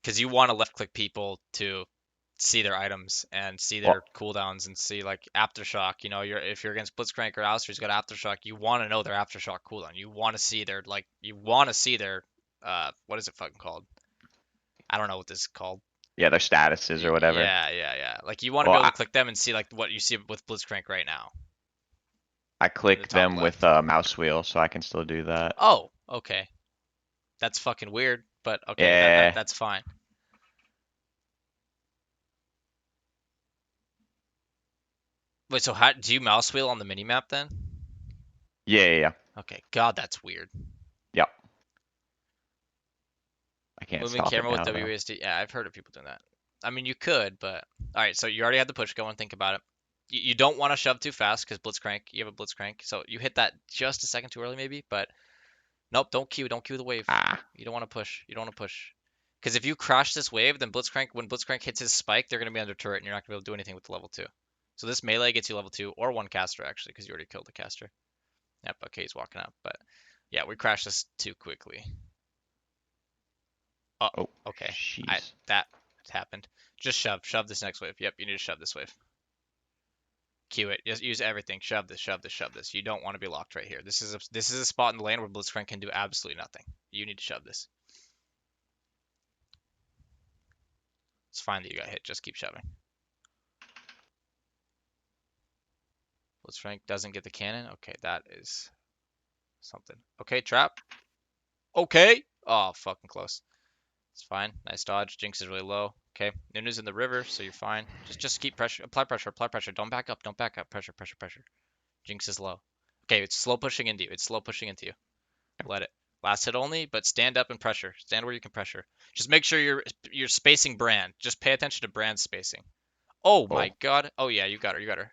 Because you want to left click people to see their items and see their Well, cooldowns and see like aftershock. You know, if you're against Blitzcrank or Alistair who's got aftershock, you want to know their aftershock cooldown. You want to see their what is it fucking called? I don't know what this is called. yeah, their statuses or whatever. Yeah. Like you want to be Well, able I, to click them and see like what you see with Blitzcrank right now I in the click top them with left. a mouse wheel, so I can still do that. Oh, okay. That's fucking weird, but okay, Yeah, that's fine. Wait, so how do you mouse wheel on the mini map then? yeah. Okay, God, that's weird. Yep. I can't Moving stop it camera with now though. WASD. Yeah, I've heard of people doing that. I mean, you could, but all right. So you already had the push going. Think about it. You don't want to shove too fast because Blitzcrank. You have a Blitzcrank, so you hit that just a second too early, maybe. But nope, don't queue the wave. Ah, You don't want to push. You don't want to push. Because if you crash this wave, then when Blitzcrank hits his spike, they're gonna be under turret, and you're not gonna be able to do anything with the level two. So this melee gets you level two or one caster actually, because you already killed the caster. Yep. Okay, he's walking up, but yeah, we crashed this too quickly. Oh, oh, okay. jeez. That happened. Just shove this next wave. Yep, you need to shove this wave. Queue it. Just use everything. Shove this. You don't want to be locked right here. This is a spot in the lane where Blitzcrank can do absolutely nothing. You need to shove this. It's fine that you got hit. Just keep shoving. Blitzcrank doesn't get the cannon. Okay, that is something. Okay, trap. Okay. Oh, fucking close. It's fine. Nice dodge. Jinx is really low. Okay. Nunu's in the river, so you're fine. Just keep pressure. Apply pressure. Apply pressure. Don't back up. Don't back up. Pressure. Jinx is low. Okay, it's slow pushing into you. It's slow pushing into you. Let it. Last hit only, but stand up and pressure. Stand where you can pressure. Just make sure you're spacing Brand. Just pay attention to Brand spacing. Oh my Oh, god. Oh yeah, you got her. You got her.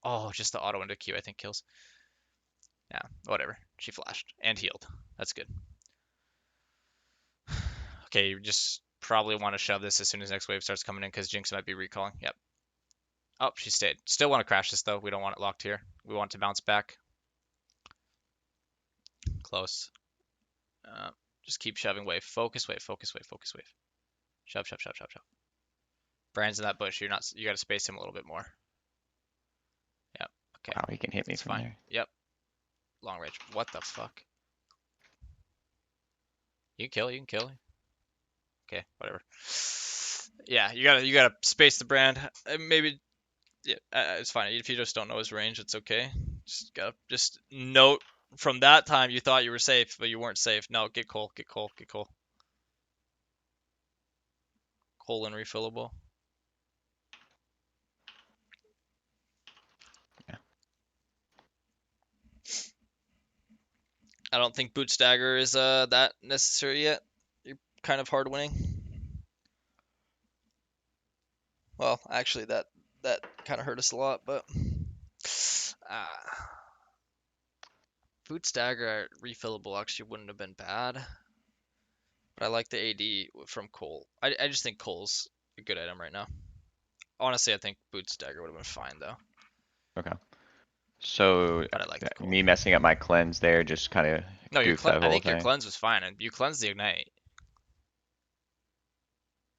Oh, just the auto into Q I think kills. Yeah, whatever. She flashed and healed. That's good. Okay, you just probably want to shove this as soon as next wave starts coming in because Jinx might be recalling. Yep. Oh, she stayed. Still want to crash this though. We don't want it locked here. We want it to bounce back. Close. Uh, just keep shoving wave. Focus wave. Shove. Brand's in that bush. You gotta space him a little bit more. Yep. Okay. wow, he can hit me That's from fine. there. Yep. Long range. What the fuck? You can kill. Okay, whatever. Yeah, you gotta space the Brand. Maybe yeah, it's fine. If you just don't know his range, it's okay. Just note from that time you thought you were safe, but you weren't safe. No, get Cole. Cole and refillable. Yeah. I don't think boot stagger is that necessary yet. You're kind of hard winning. Well, actually, that kind of hurt us a lot, but uh, boot stagger refillable actually wouldn't have been bad. But I like the AD from Cole. I just think Cole's a good item right now. Honestly, I think boot stagger would have been fine though. Okay. So But I like the Cole. me messing up my cleanse there just kind of No, goofed that I whole think your thing. cleanse was fine, and you cleansed the ignite.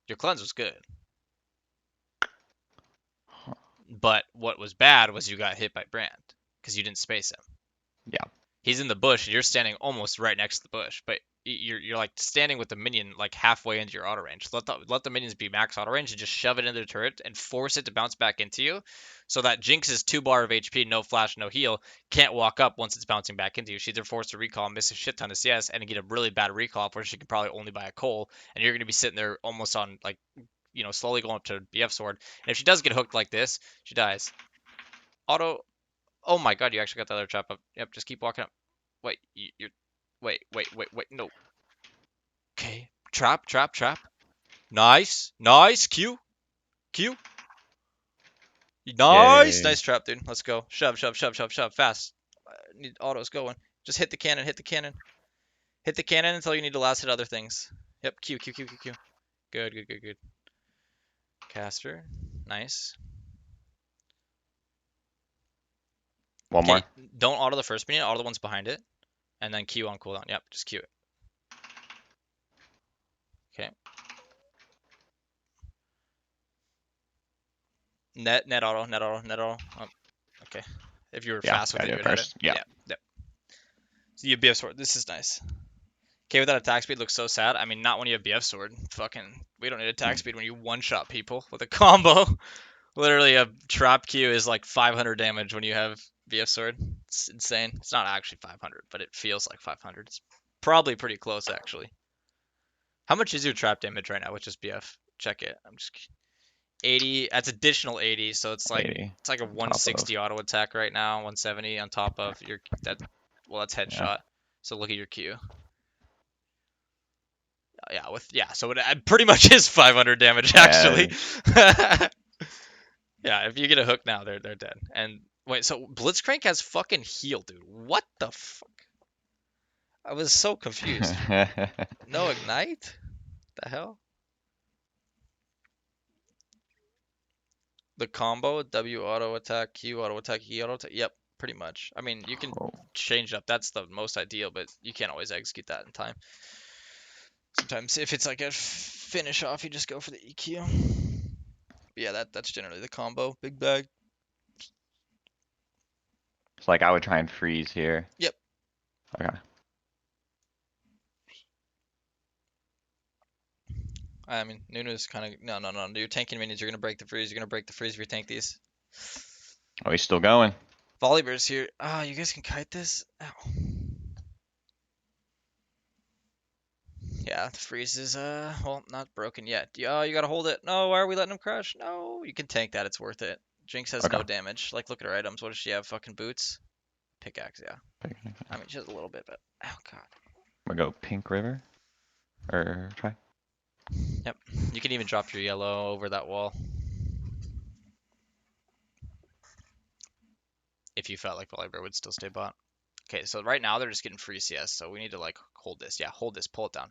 Your cleanse was good. Huh. But what was bad was you got hit by Brand because you didn't space him. Yeah. He's in the bush, and you're standing almost right next to the bush, but you're like standing with the minion like halfway into your auto range. Let the minions be max auto range and just shove it into the turret and force it to bounce back into you, so that Jinx's 2 bar of HP, no flash, no heal, can't walk up once it's bouncing back into you. She's either forced to recall, miss a shit ton of CS, and get a really bad recall where she can probably only buy a Cole, and you're gonna be sitting there almost on like slowly going up to BF sword. And if she does get hooked like this, she dies. Auto. Oh my god, you actually got the other trap up. Yep, just keep walking up. Wait, you're. Wait. No. Okay. Trap. Nice. Q. Yay. Nice trap, dude. Let's go. Shove. Fast. Need autos going. Just hit the cannon. Hit the cannon until you need to last hit other things. Yep. Q. Good. Caster. Nice. One Okay. more. Don't auto the first minion. Auto the ones behind it. And then Q on cooldown. Yep. Just Q it. Okay. Net auto. Okay. If you were Yeah, fast with gotta it, do you it would hit it. first. Yeah. Yeah. Yep. So you have BF sword. This is nice. Okay, with that attack speed looks so sad. I mean, not when you have BF sword. Fucking, we don't need attack Mm. speed when you one-shot people with a combo. Literally, a trap Q is like 500 damage when you have BF sword. It's insane. It's not actually 500, but it feels like 500. It's probably pretty close actually. How much is your trap damage right now with just BF? Check it. I'm just 80. That's additional 80, so 80 it's like a on top of. 160 auto attack right now, 170 on top of your that. Well, that's Yeah. headshot. So look at your Q. So it pretty much is 500 damage Yeah. actually. Yeah, if you get a hook now, they're dead. And wait, so Blitzcrank has fucking heal, dude. What the fuck? I was so confused. No ignite? The hell? The combo W auto attack, Q auto attack, E auto attack. Yep, pretty much. I mean, you can Oh, change it up. That's the most ideal, but you can't always execute that in time. Sometimes if it's like a finish off, you just go for the EQ. Yeah, that's generally the combo. Big bag. it's like I would try and freeze here. Yep. Okay. I mean, Nunu's kind of no. You're tanking minions. You're gonna break the freeze. You're gonna break the freeze if you tank these. Oh, he's still going. Volleybear's here. Ah, you guys can kite this. Ow. Yeah, the freeze is well not broken yet. You gotta hold it. No, why are we letting him crash? No, you can tank that. It's worth it. Jinx has Okay. no damage. Like, look at her items. What does she have? Fucking boots, pickaxe. Yeah. I mean, she has a little bit, but oh god. We go Pink River or try. Yep. You can even drop your yellow over that wall if you felt like Volleybear would still stay bot. Okay, so right now they're just getting free CS, so we need to like hold this. Yeah, hold this. Pull it down.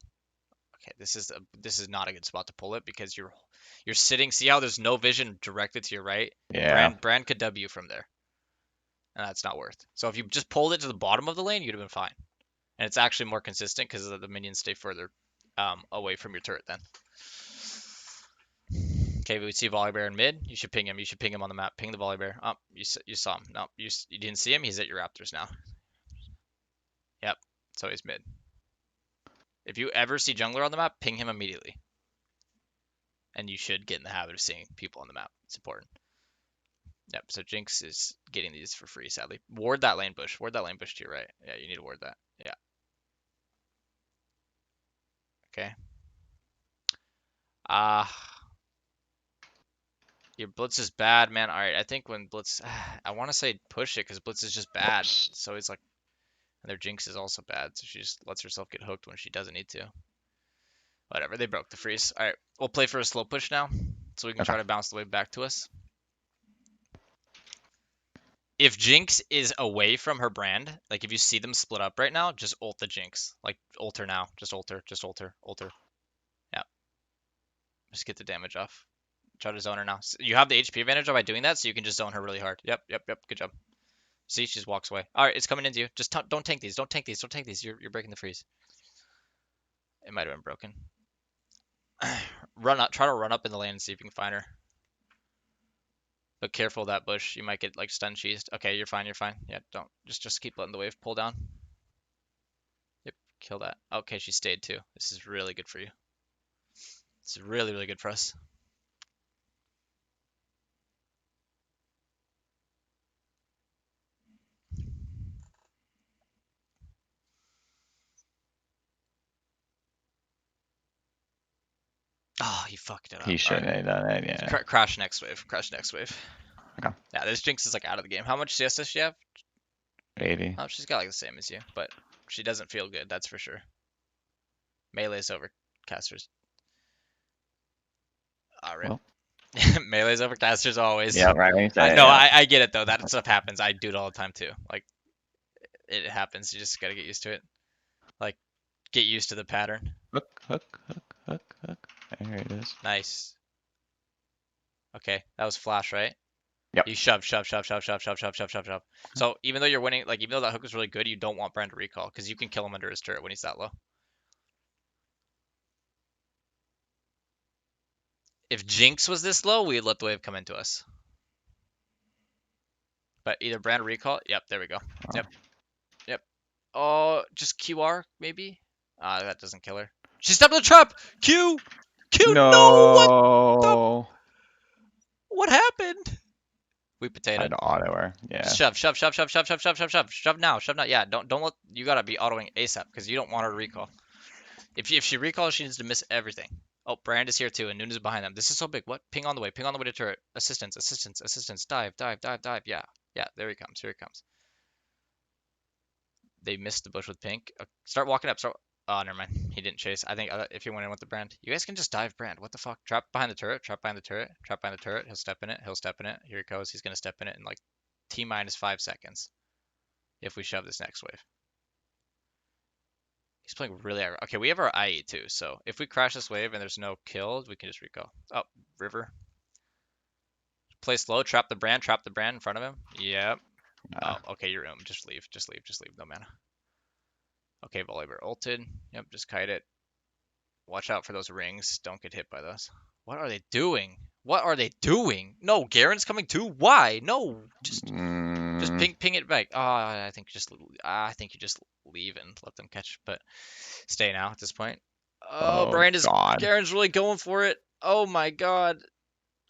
Okay, this is not a good spot to pull it because you're sitting. See how there's no vision directed to your right? Yeah. Brand could W from there, and that's not worth. So if you just pulled it to the bottom of the lane, you'd have been fine. And it's actually more consistent because the minions stay further away from your turret then. Okay, we see Volleybear in mid. You should ping him. You should ping him on the map. Ping the Volleybear. Oh, you saw him. No, you didn't see him. He's at your Raptors now. Yep. So he's mid. If you ever see jungler on the map, ping him immediately. And you should get in the habit of seeing people on the map. It's important. Yep, so Jinx is getting these for free, sadly. Ward that lane bush. Ward that lane bush to your right. Yeah, you need to ward that. Yeah. Okay. Ah, your blitz is bad, man. All right, I think when blitz, I want to say push it because blitz is just bad. Whoops. So it's like, and their Jinx is also bad, so she just lets herself get hooked when she doesn't need to. Whatever, they broke the freeze. All right, we'll play for a slow push now, so we can Okay. try to bounce the wave back to us. If Jinx is away from her brand, like if you see them split up right now, just ult the Jinx. Like ult her now. Just ult her. Just ult her. Ult her. Yeah. Just get the damage off. Try to zone her now. You have the HP advantage by doing that, so you can just zone her really hard. Yep. Good job. See, she just walks away. All right, it's coming into you. Just don't tank these. Don't tank these. Don't tank these. You're breaking the freeze. It might have been broken. Run up. Try to run up in the lane and see if you can find her. But careful of that bush. You might get like stun cheesed. Okay, you're fine. You're fine. Yeah, don't. Just keep letting the wave pull down. Yep, kill that. Okay, she stayed too. This is really good for you. This is really good for us. Oh, he fucked it He up. All right. shouldn't have done it. Yeah. Crash next wave. Crash next wave. Okay. Yeah, this Jinx is like out of the game. How much CS does she have? 80. Oh, she's got like the same as you, but she doesn't feel good, that's for sure. Melee's over casters. All right. Well. Melee's over casters always. Yeah. Right. When you I say it, know, yeah. I get it though. That stuff happens. I do it all the time too. Like it happens. You just gotta get used to it. Like get used to the pattern. Hook. There it is. Nice. Okay, that was flash, right? Yep. You shove. So even though you're winning, like even though that hook is really good, you don't want Brand to recall because you can kill him under his turret when he's that low. If Jinx was this low, we'd let the wave come into us. But either brand or recall. Yep, there we go. Oh. Yep, yep. Oh, just QR maybe. That doesn't kill her. She stepped in the trap. Q, Q. No, what the? No. What happened? We I had potatoed. to auto her. Just Yeah. shove, shove, shove, shove, shove, shove, shove, shove, shove, shove now, shove now. Yeah, don't let. You gotta be autoing ASAP because you don't want her to recall. If she recalls, she needs to miss everything. Oh, Brand is here too, and Noon is behind them. This is so big. What? Ping on the way. Ping on the way to turret. Assistance, assistance, assistance. Dive, dive, dive, dive. Yeah, yeah. There he comes. Here he comes. They missed the bush with pink. Start walking up. Start. Oh, never mind. He didn't chase. I think if he went in with the Brand, you guys can just dive Brand. What the fuck? Trap behind the turret. Trap behind the turret. Trap behind the turret. He'll step in it. He'll step in it. Here he goes. He's gonna step in it in like T minus 5 seconds if we shove this next wave. He's playing really aggro. Okay, we have our IE too, so if we crash this wave and there's no kills, we can just recall. Oh, river. Play slow, trap the brand in front of him. Yep. Oh, okay, you're just leave, just leave, just leave. No mana. Okay, Volibear ulted. Yep, just kite it. Watch out for those rings. Don't get hit by those. What are they doing? What are they doing? No, Garen's coming too. Why? No, just Mm, ping it back. Oh, I think you just leave and let them catch, but stay now at this point. Oh, oh God. Garen's really going for it. Oh my god.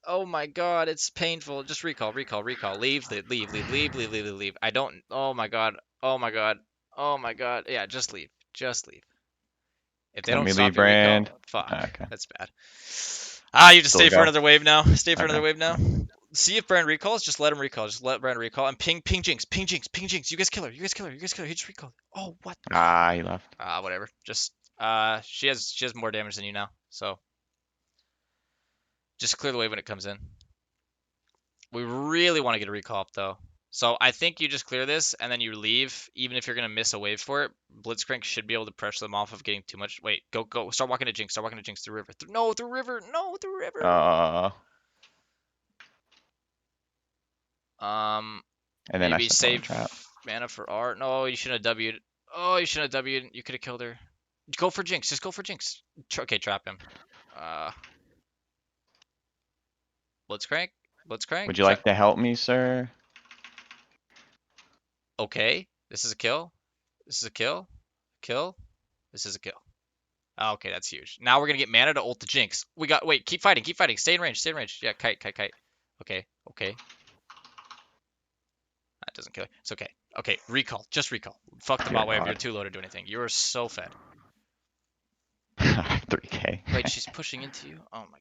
Oh my god, it's painful. Just recall, recall, recall. Leave, leave, leave, leave, leave, leave, leave, leave. I don't. Oh my god. Oh my god. Oh my god. Yeah, just leave. Just leave. If they Let don't me leave stop your recall, brand. fuck. Okay. That's bad. Ah, you just Still stay for go. another wave now. Stay for Okay. another wave now. Okay. See if Brand recalls. Just let him recall. Just let Brand recall. And ping Jinx. Ping Jinx. Ping Jinx. You guys kill her. You guys kill her. You guys kill her. He just recalled. Oh, what? Ah, he left. Whatever. Just she has more damage than you now. So just clear the wave when it comes in. We really want to get a recall up though. So I think you just clear this and then you leave, even if you're gonna miss a wave for it. Blitzcrank should be able to pressure them off of getting too much. Wait, go, start walking to Jinx. Start walking to Jinx through river. No, through river. No, through river. Uh, Um, and then I maybe stepped on the save trap. mana for art. No, you shouldn't have W'd. Oh, you shouldn't have W'd. You could have killed her. Go for Jinx. Just go for Jinx. Okay, trap him. Uh, Blitzcrank. Blitzcrank. Would you Trap. like to help me, sir? Okay, this is a kill. This is a kill. Kill. This is a kill. Oh, okay, that's huge. Now we're gonna get mana to ult the Jinx. We got. Wait, keep fighting. Keep fighting. Stay in range. Stay in range. Yeah, kite, kite, kite. Okay, okay. That doesn't kill her. It's okay. Okay, recall. Just recall. Fuck the Dear bot wave. You're God. too low to do anything. You are so fed. 3K. Wait, she's pushing into you? Oh my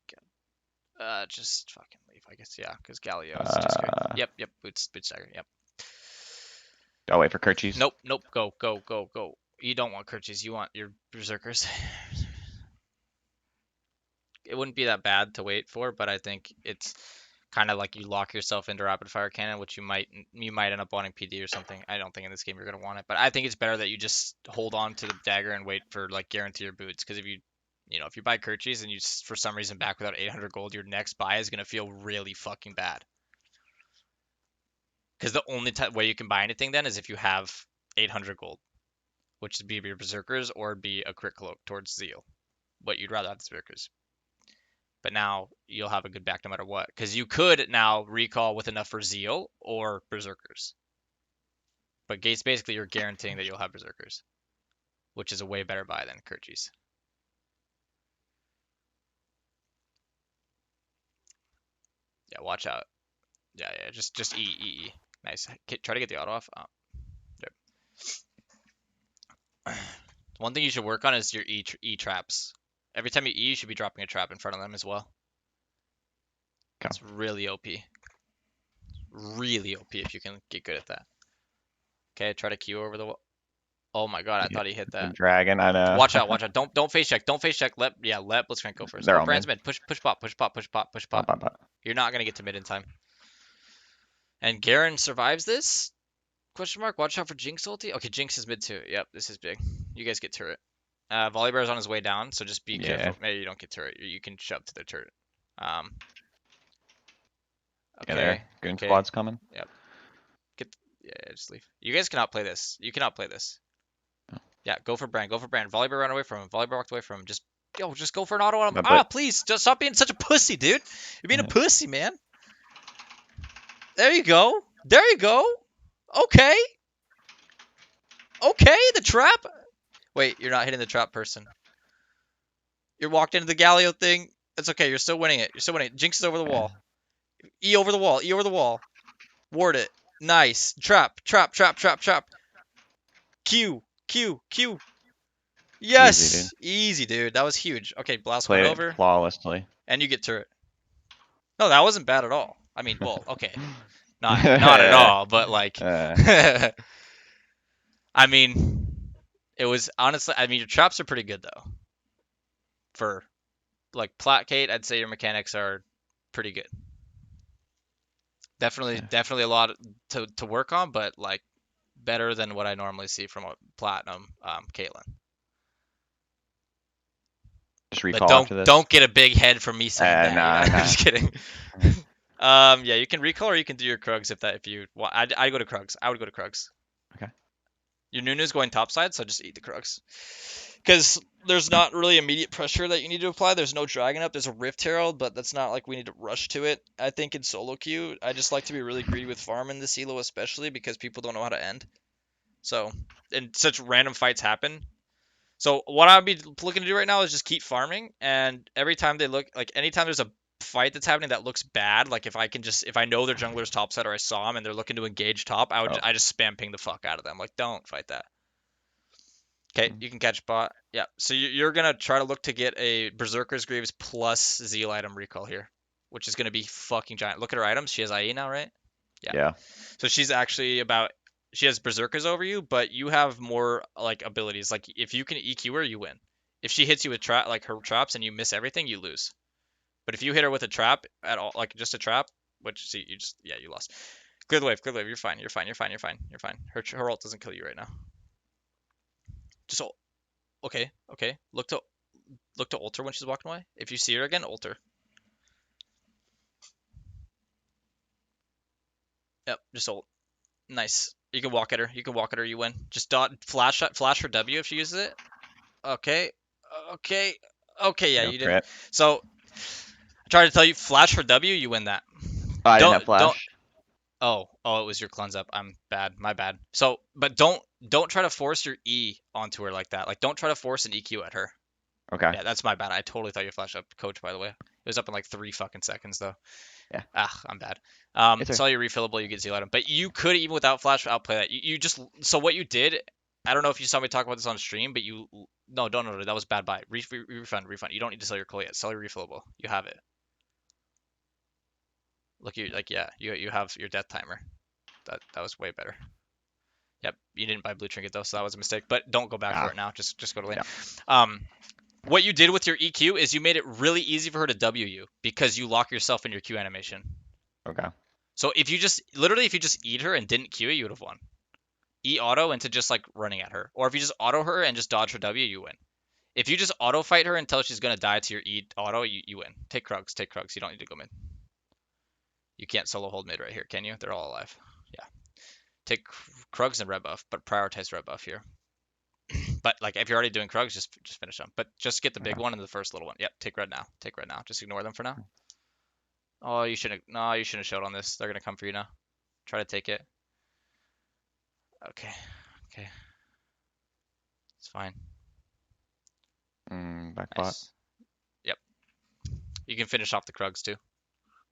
god. Just fucking leave, I guess. Yeah, because Galio is just good. uh, Yep, yep. Boots dagger. Yep. I'll wait for Kirchies. Nope, nope. Go, go, go, go. You don't want Kirchies. You want your berserkers. It wouldn't be that bad to wait for, but I think it's kind of like you lock yourself into rapid fire cannon, which you might end up wanting PD or something. I don't think in this game you're gonna want it, but I think it's better that you just hold on to the dagger and wait for like guarantee your boots. Because if you buy Kirchies and you for some reason back without 800 gold, your next buy is gonna feel really fucking bad. Because the only way you can buy anything then is if you have 800 gold, which would be your berserkers or be a crit cloak towards Zeal. But you'd rather have the berserkers. But now you'll have a good back no matter what. Because you could now recall with enough for Zeal or Berserkers. But Gates basically you're guaranteeing that you'll have Berserkers, which is a way better buy than Kirchies. Yeah, watch out. Yeah, yeah, just E. Nice. Try to get the auto off. Oh, yep. One thing you should work on is your E traps. Every time you E, you should be dropping a trap in front of them as well. Go. It's really OP. Really OP if you can get good at that. Okay, try to Q over the wall. Oh my god, I thought he hit The that. dragon, I know. Watch out, watch out. Don't face check. Don't face check. Let Blitzcrank go first. They're Oh, all Brand's mid. mid. Push pop, push pop, push pop, push Bop, pop. bop, bop. You're not gonna get to mid in time. And Garen survives this? Question mark. Watch out for Jinx ulti. Okay, Jinx is mid too. Yep, this is big. You guys get turret. Volibear is on his way down, so just be Yeah. careful. Maybe you don't get turret. You can shove to the turret. Um. Yeah, Okay. there. Goon Okay. squad's coming. Yep. Yeah, just leave. You guys cannot play this. You cannot play this. Oh. Yeah, go for Brand. Go for Brand. Volibear ran away from him. Volibear walked away from him. Just go for an auto on him. But Please, just stop being such a pussy, dude. You're being a pussy, man. There you go. There you go. Okay. Okay, the trap. Wait, you're not hitting the trap person. You're walked into the Galio thing. It's okay. You're still winning it. You're still winning it. Jinx is over the Yeah. wall. E over the wall. E over the wall. Ward it. Nice. Trap. Trap. Trap. Trap. Trap. Q. Q. Q. Easy, dude. Yes. Easy, dude. That was huge. Okay, blast one Played it over, flawlessly. and you get turret. No, that wasn't bad at all. I mean, well, okay, not at uh, all, but like, I mean, it was honestly. I mean, your traps are pretty good though. For like Platcate, I'd say your mechanics are pretty good. yeah. Definitely a lot to work on, but like better than what I normally see from a platinum Caitlyn. Just But recall don't after this. don't get a big head from me saying that. You know, Nah, I'm nah. just kidding. Yeah, you can recall or you can do your Krugs if you want. I go to Krugs. I would go to Krugs. Okay. Your Nunu's going topside, so just eat the Krugs. Because there's not really immediate pressure that you need to apply. There's no Dragon up. There's a Rift Herald, but that's not like we need to rush to it. I think in solo queue, I just like to be really greedy with farm in this elo, especially because people don't know how to end. So, and such random fights happen. So what I'd be looking to do right now is just keep farming, and every time they look like anytime there's a fight that's happening that looks bad, like if I know their jungler's top side or I saw them and they're looking to engage top, Oh. I just spam ping the fuck out of them. Like don't fight that. Okay, you can catch bot. Yeah, so you're gonna try to look to get a Berserker's Greaves plus Zeal item recall here, which is gonna be fucking giant. Look at her items. She has IE now, right? Yeah. Yeah. So she's actually about she has berserkers over you, but you have more like abilities. Like if you can EQ her, you win. If she hits you with trap like her traps and you miss everything, you lose. But if you hit her with a trap at all, like just a trap, which see you just yeah you lost. Clear the wave, clear the wave. You're fine. You're fine. You're fine. You're fine. You're fine. Her ult doesn't kill you right now. Just ult. Okay. Okay. Look to ult her when she's walking away. If you see her again, ult her. Yep. Just ult. Nice. You can walk at her. You can walk at her. You win. Just dot flash her W if she uses it. Okay. Okay. Okay, yeah, Go you didn't. crit. So I tried to tell you, flash for W, you win that. Oh, I didn't have Don't. flash. Oh, it was your cleanse up. I'm bad. My bad. So, but don't try to force your E onto her like that. Like, don't try to force an EQ at her. Okay. Yeah, that's my bad. I totally thought you flashed up, coach. By the way, it was up in like 3 fucking seconds though. Yeah. Ah, I'm bad. It's It's her. all your refillable. You get zeal item, but you could even without flash outplay that. You just so what you did. I don't know if you saw me talk about this on stream, but you no, don't know that was bad buy. Refund. You don't need to sell your coal yet. Sell your refillable. You have it. Look, you like yeah, you have your death timer. That was way better. Yep, you didn't buy blue trinket though, so that was a mistake. But don't go back for Ah. it now. Just go to lane. Yeah. Um, what you did with your EQ is you made it really easy for her to W you because you lock yourself in your Q animation. Okay. So if you just literally if you just eat her and didn't Q it, you would have won. E auto into just like running at her, or if you just auto her and just dodge her W, you win. If you just auto fight her until she's gonna die to your E auto, you win. Take Krugs, take Krugs. You don't need to go mid. You can't solo hold mid right here, can you? They're all alive. Yeah. Take Krugs and red buff, but prioritize red buff here. But like if you're already doing Krugs, just finish them. But just get the big Okay. one and the first little one. Yep, take red now. Take red now. Just ignore them for now. Oh, you shouldn't. No, you shouldn't have showed on this. They're gonna come for you now. Try to take it. Okay. Okay. It's fine. Back bot. Nice. Yep. You can finish off the Krugs too.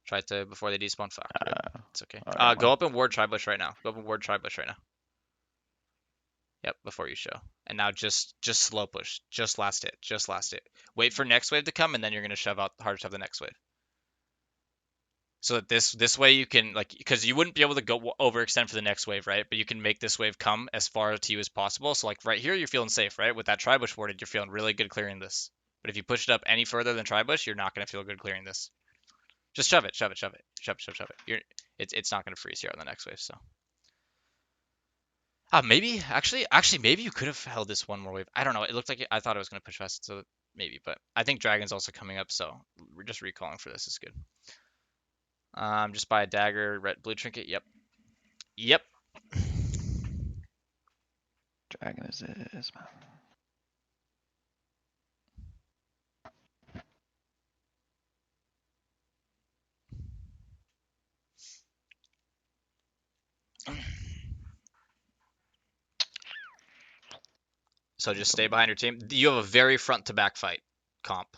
Try to before they despawn. Fuck. Rip. It's okay. Oh, wrong Go one. up and ward Tribush right now. Go up and ward Tribush right now. Yep, before you show. And now just slow push. Just last hit. Just last hit. Wait for next wave to come, and then you're gonna shove out hard shove the next wave. So that this way you can like because you wouldn't be able to go overextend for the next wave, right? But you can make this wave come as far to you as possible. So like right here, you're feeling safe, right? With that Tribush warded, you're feeling really good clearing this. But if you push it up any further than Tribush, you're not gonna feel good clearing this. Just shove it, shove it, shove it, shove it, shove it, shove it. It's not gonna freeze here on the next wave. So maybe actually maybe you could have held this one more wave. I don't know. It looked like I thought it was gonna push fast, so maybe. But I think Dragon's also coming up, so we're just recalling for this is good. Just buy a dagger, red blue trinket. Yep. Yep. Dragon is this, man. So just stay behind your team. You have a very front to back fight comp.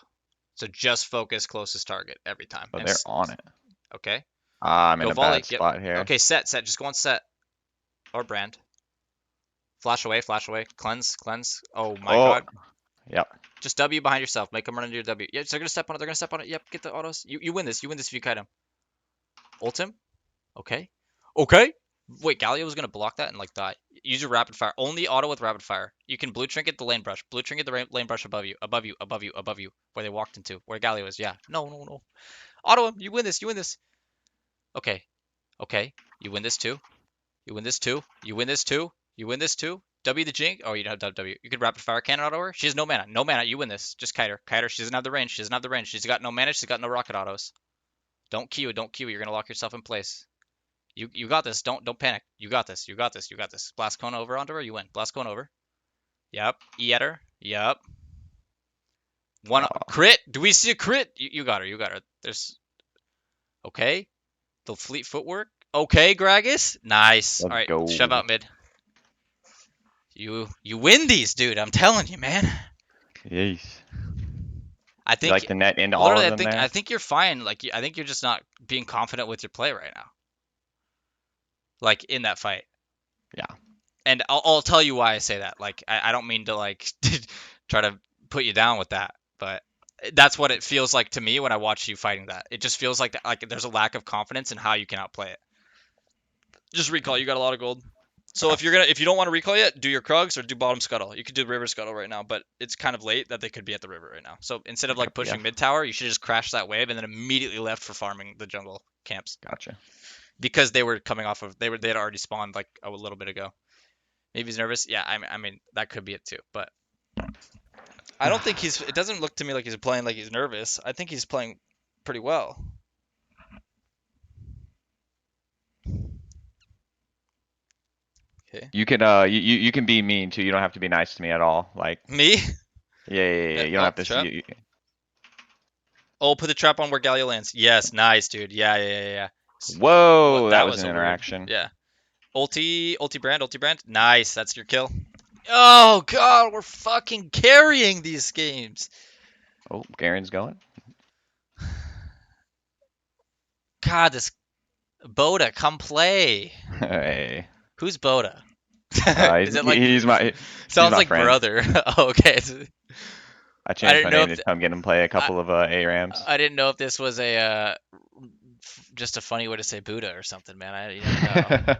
So just focus closest target every time. Oh, And they're on it. okay, Ah, I'm in go a bad volley. Yep. spot here. Okay, set, set. Just go on set or brand. Flash away, flash away. Cleanse, cleanse. Oh my Oh, god. yep. Just W behind yourself. Make them run into your W. Yeah, so they're gonna step on it. They're gonna step on it. Yep, get the autos. You win this. You win this if you kite him. Ult him. Okay. Okay. Wait, Galio was gonna block that and like die. Use your rapid fire. Only auto with rapid fire. You can blue trinket the lane brush. Blue trinket the lane brush above you. Above you. Above you. Above you. Where they walked into. Where Galio is. Yeah. No, no, no. Auto him. You win this. You win this. Okay. Okay. You win this too. You win this too. You win this too. You win this too. W the Jink. Oh, you don't have W. You could rapid fire cannon auto her. She has no mana. No mana. You win this. Just kite her. Kite her. She doesn't have the range. She doesn't have the range. She's got no mana. She's got no rocket autos. Don't Q. Don't Q. You're gonna lock yourself in place. You got this. Don't panic. You got this. You got this. You got this. Blast cone over onto her. You win. Blast cone over. Yep. E at her. Yep. One Oh, crit. Do we see a crit? You got her. You got her. There's okay. The fleet footwork. Okay, Gragas. Nice. All let's right. Shove go. out mid. You win these, dude. I'm telling you, man. Yes. I You think like the net into all literally, of I them think I there? think you're fine. Like I think you're just not being confident with your play right now. Like in that fight. Yeah. And I'll tell you why I say that. Like I don't mean to like try to put you down with that, but that's what it feels like to me when I watch you fighting that. It just feels like there's a lack of confidence in how you can outplay it. Just recall, you got a lot of gold. So Okay. if you don't want to recall yet, do your Krugs or do bottom scuttle. You could do river scuttle right now, but it's kind of late that they could be at the river right now. So instead of Okay. like Yeah. pushing mid tower, you should just crash that wave and then immediately left for farming the jungle camps Gotcha. because they were coming off of they had already spawned like a little bit ago. Maybe he's nervous. Yeah, I mean that could be it too, but I don't think he's. It doesn't look to me like he's playing like he's nervous. I think he's playing pretty well. Okay. You can you can be mean too. You don't have to be nice to me at all. Like Me? yeah. You don't Oh, have to see. trap. Oh, put the trap on where Galio lands. Yes, nice, dude. Yeah. What? Whoa, that That was was an a weird. interaction. Yeah. Ulti brand. Nice. That's your kill. Oh God, we're fucking carrying these games. Oh, Garen's going. God, this Boda, come play. Hey. Who's Boda? Is it like He's sounds my like friend. brother? Oh, okay. I I changed didn't my know name if to come get him play a I, couple of ARAMs. I didn't know if this was a just a funny way to say Buddha or something, man. You never know.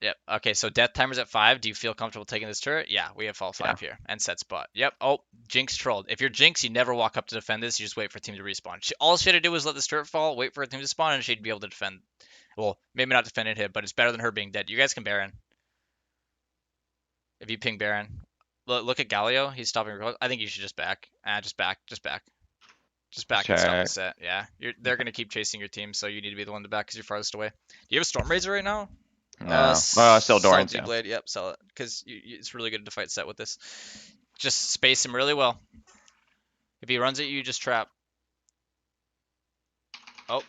Yep. Okay, so death timer's at 5. Do you feel comfortable taking this turret? Yeah, we have all Yeah, 5 here. And set spot. Yep. Oh, Jinx trolled. If you're Jinx, you never walk up to defend this. You just wait for a team to respawn. All she had to do was let this turret fall, wait for a team to spawn, and she'd be able to defend. Well, maybe not defend it hit, but it's better than her being dead. You guys can Baron. If you ping Baron. Look at Galio. He's stopping. I think you should just back. Just back. Just back. Just back and stop the check. set. Yeah. They're going to keep chasing your team, so you need to be the one to back because you're farthest away. Do you have a Storm Razor right now? No. Still Sell Doran's, yeah. D-Blade. Yep, sell it. Because it's really good to fight set with this. Just space him really well. If he runs at you, just trap. Oh,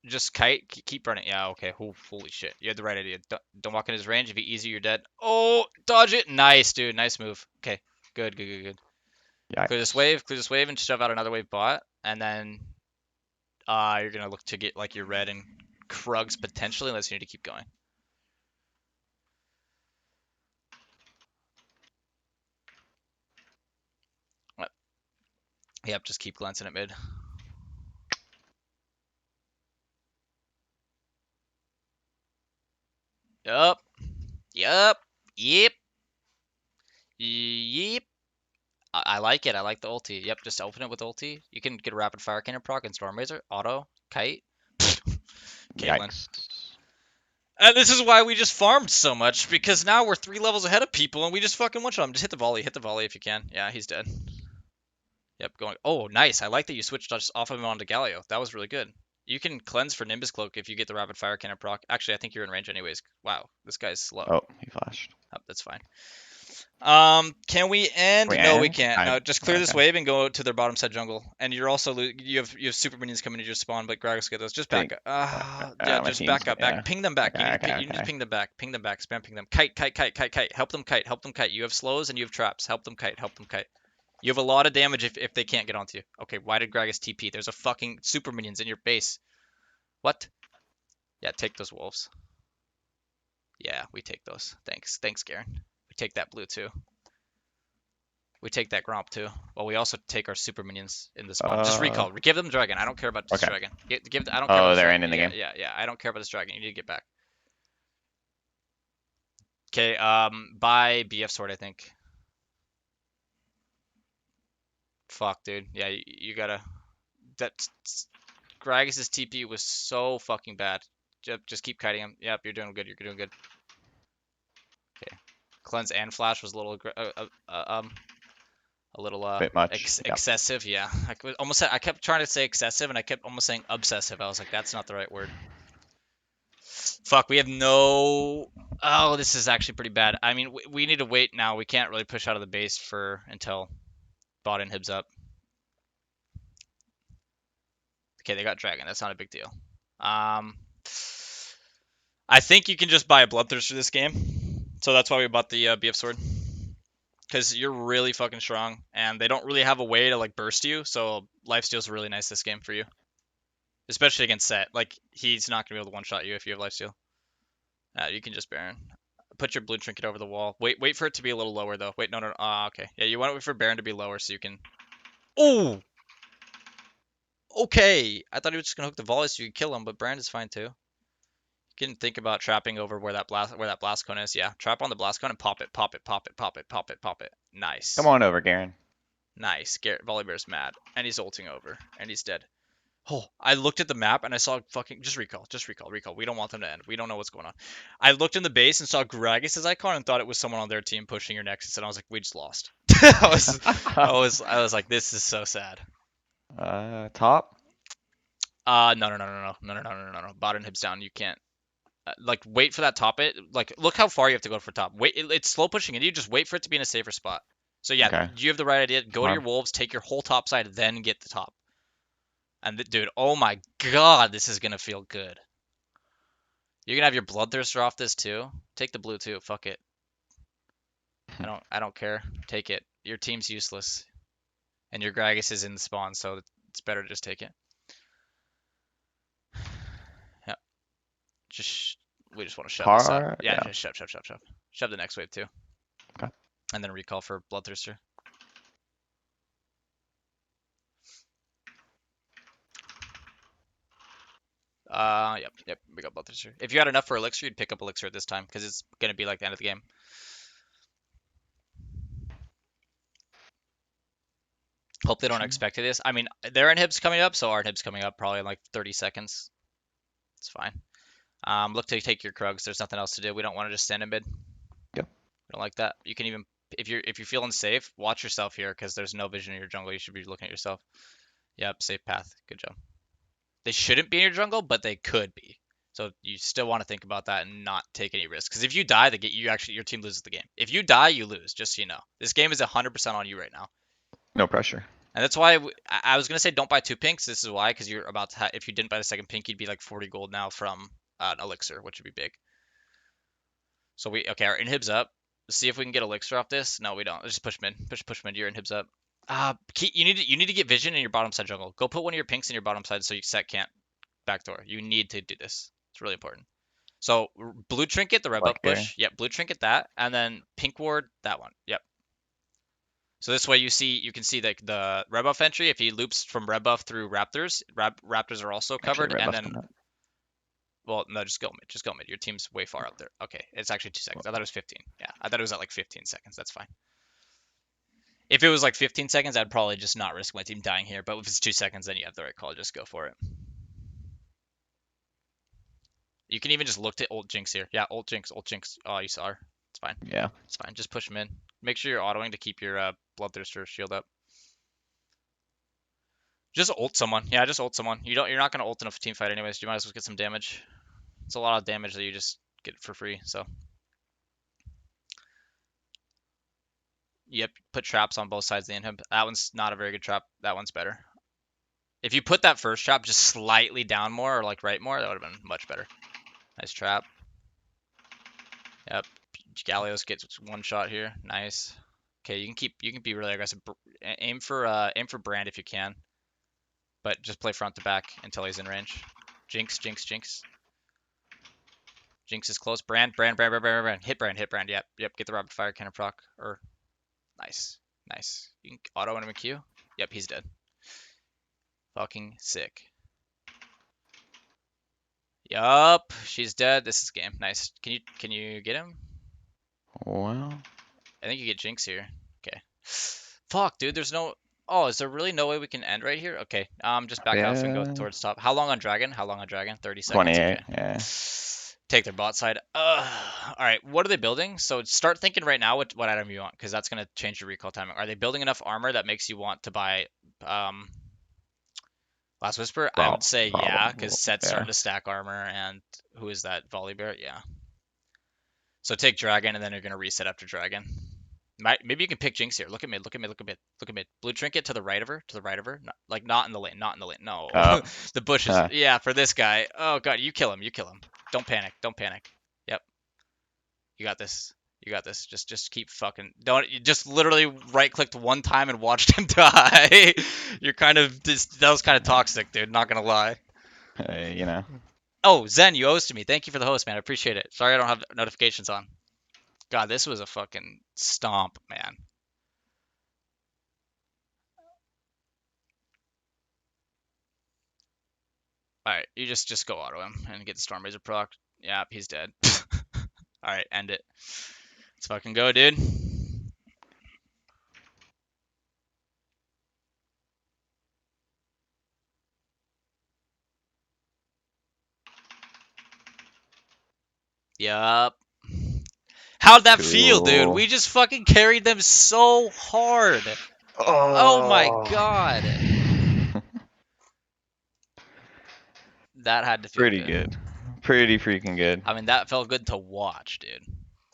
just kite. Keep running. Yeah, okay. Holy shit. You had the right idea. Don't walk in his range. If he easy, you're dead. Oh, dodge it. Nice, dude. Nice move. Okay. Good. Yikes. Clear this wave, and shove out another wave bot. And then you're going to look to get like your red and Krugs potentially, unless you need to keep going. Yep, just keep glancing at mid. Yup. Yep. Yep. Yep. I like it. I like the ulti. Yep, just open it with ulti. You can get a rapid fire cannon proc and storm razor, auto, kite. Caitlyn. Yikes. And this is why we just farmed so much, because now we're 3 levels ahead of people and we just fucking one shot him. Just hit the volley if you can. Yeah, he's dead. Yep, going. Oh, nice. I like that you switched us off of him onto Galio. That was really good. You can cleanse for Nimbus Cloak if you get the rapid fire cannon proc. Actually, I think you're in range anyways. Wow, this guy's slow. Oh, he flashed. Oh, that's fine. Can we end? We No, we end? can't. I No, just clear this okay. wave and go to their bottom side jungle. And you're also you have super minions coming to your spawn, but Gragas get those. Just back Think up. Yeah, my just team's back up. yeah. Ping them back. Okay, okay, You need to okay. ping them back. Ping them back. Spam ping them. Kite, kite, kite, kite, kite. Help them kite. Help them kite. You have slows and you have traps. Help them kite. Help them kite. You have a lot of damage if they can't get onto you. Okay, why did Gragas TP? There's a fucking super minions in your base. What? Yeah, take those wolves. Yeah, we take those. Thanks. Thanks, Garen. We take that blue too. We take that Gromp too. Well, we also take our super minions in the spawn. Just Uh recall. Give them dragon. I don't care about this okay. dragon. I don't care about Oh, this they're dragon. ending the Yeah, game. yeah, yeah. I don't care about this dragon. You need to get back. Okay. Buy BF sword. I think. Fuck, dude. Yeah, you gotta. That Gragas' TP was so fucking bad. Just keep kiting him. Yep, you're doing good. You're doing good. Okay. Cleanse and flash was a little Bit much. Yeah. excessive. Yeah, I kept trying to say excessive and I kept almost saying obsessive. I was like, that's not the right word. Fuck, we have no. Oh, this is actually pretty bad. I mean, we need to wait now. We can't really push out of the base for until bot and hibs up. Okay, they got dragon. That's not a big deal. Um, I think you can just buy a bloodthirster this game, so that's why we bought the BF sword. Because you're really fucking strong, and they don't really have a way to like burst you. So lifesteal's really nice this game for you, especially against Set. Like he's not gonna be able to one shot you if you have lifesteal. You can just Baron. Put your blue trinket over the wall. Wait for it to be a little lower though. Wait, no, no. Okay. Yeah, you want to wait for Baron to be lower so you can. Oh, okay. I thought he was just gonna hook the volley so you could kill him, but Baron is fine too. You can think about trapping over where that blast cone is. Yeah, trap on the blast cone and pop it, pop it, pop it, pop it, pop it, pop it. Come Nice. on over, Garen. Nice. Garrett Volibear's mad. And he's ulting over. And he's dead. Oh, I looked at the map and I saw fucking just recall. We don't want them to end. We don't know what's going on. I looked in the base and saw Gragas' icon and thought it was someone on their team pushing your Nexus, and I was like, we just lost. I was like, this is so sad. Top? No. Bot and hips down. You can't like wait for that top it. Like look how far you have to go for top. Wait, it's slow pushing and you just wait for it to be in a safer spot. So yeah, Okay. you have the right idea. Go to your Farm. wolves, take your whole top side, then get the top. And dude, oh my god, this is gonna feel good. You're gonna have your bloodthirster off this too. Take the blue too. Fuck it. I don't care. Take it. Your team's useless, and your Gragas is in the spawn, so it's better to just take it. Yeah. Just we just want to shove this up. Par? Yeah, Yeah. just shove. Shove the next wave too, Okay. and then recall for bloodthirster. Yep. We got bloodthirster. If you had enough for elixir, you'd pick up elixir at this time because it's gonna be like the end of the game. Hope they don't expect this. I mean, their inhib's coming up, so our inhib's coming up probably in like 30 seconds. It's fine. Look to take your Krugs. There's nothing else to do. We don't want to just stand in mid. Yep. We don't like that. You can even if you're feeling safe, watch yourself here because there's no vision in your jungle. You should be looking at yourself. Yep, safe path. Good job. They shouldn't be in your jungle, but they could be. So you still want to think about that and not take any risks. Because if you die, your team loses the game. If you die, you lose. Just so you know, this game is 100% on you right now. No pressure. And that's why I was gonna say don't buy two pinks. This is why, because you're about to if you didn't buy the second pink, you'd be like 40 gold now from an elixir, which would be big. So okay, our inhibs up. Let's see if we can get elixir off this. No, we don't. Let's just push mid. Push mid. Your inhibs up. You need to get vision in your bottom side jungle. Go put one of your pinks in your bottom side so you set can't backdoor. You need to do this. It's really important. So blue trinket the red buff Like Garen. push. Yep, blue trinket that, and then pink ward that one. Yep. So this way you can see the red buff entry. If he loops from red buff through raptors, raptors are also Actually, covered, red and buff's then coming up. well, no, just go mid. Just go mid. Your team's way far out there. Okay, it's actually 2 seconds. I thought it was 15. Yeah, I thought it was at like 15 seconds. That's fine. If it was like 15 seconds, I'd probably just not risk my team dying here. But if it's 2 seconds, then you have the right call. Just go for it. You can even just look to ult Jinx here. Yeah, ult Jinx. Oh, you saw her. It's fine. Yeah. It's fine. Just push him in. Make sure you're autoing to keep your Bloodthirster shield up. Just ult someone. Yeah, just ult someone. You're not gonna ult in a team fight anyways. You might as well get some damage. It's a lot of damage that you just get for free. So Yep, put traps on both sides of the inhib. That one's not a very good trap. That one's better. If you put that first trap just slightly down more or like right more, that would have been much better. Nice trap. Yep. Gallios gets one shot here. Nice. Okay, you can be really aggressive. Aim for Brand if you can, but just play front to back until he's in range. Jinx, Jinx, Jinx. Jinx is close. Brand. Hit Brand. Yep. Get the rapid fire cannon proc. Or nice, nice. You can auto him a Q. Yep, he's dead. Fucking sick. Yup, she's dead. This is game. Nice. Can you get him? Well, I think you get Jinx here. Okay. Fuck, dude. There's no. Oh, is there really no way we can end right here? Okay. Just back off and go yeah, towards top. How long on Dragon? How long on Dragon? 30 seconds. 28. Okay. Yeah. Take their bot side. All right. What are they building? So start thinking right now what item you want, because that's gonna change your recall timing. Are they building enough armor that makes you want to buy Last Whisper? I would say yeah, because Probably. Set's Yeah. starting to stack armor, and who is that? Volley Bear? Yeah. So take Dragon, and then you're gonna reset after Dragon. Maybe you can pick Jinx here. Look at mid. Look at mid. Look at mid. Look at mid. Blue trinket to the right of her. To the right of her. Not in the lane. Not in the lane. No. Oh. The bushes. Yeah, for this guy. Oh god, you kill him. You kill him. Don't panic. Don't panic. Yep. You got this. You got this. Just keep fucking. Don't. You just literally right clicked one time and watched him die. You're kind of. That was kind of toxic, dude. Not gonna lie. You know. Oh, Zen, you hosted me. Thank you for the host, man. I appreciate it. Sorry I don't have notifications on. God, this was a fucking stomp, man. All right, you just go auto him and get the Stormrazor proc. Yeah, he's dead. All right, end it. Let's fucking go, dude. Yup. How'd that feel, dude? Cool. We just fucking carried them so hard. Oh my Oh. god. That had to feel Pretty good. good. Pretty freaking good. I mean, that felt good to watch, dude.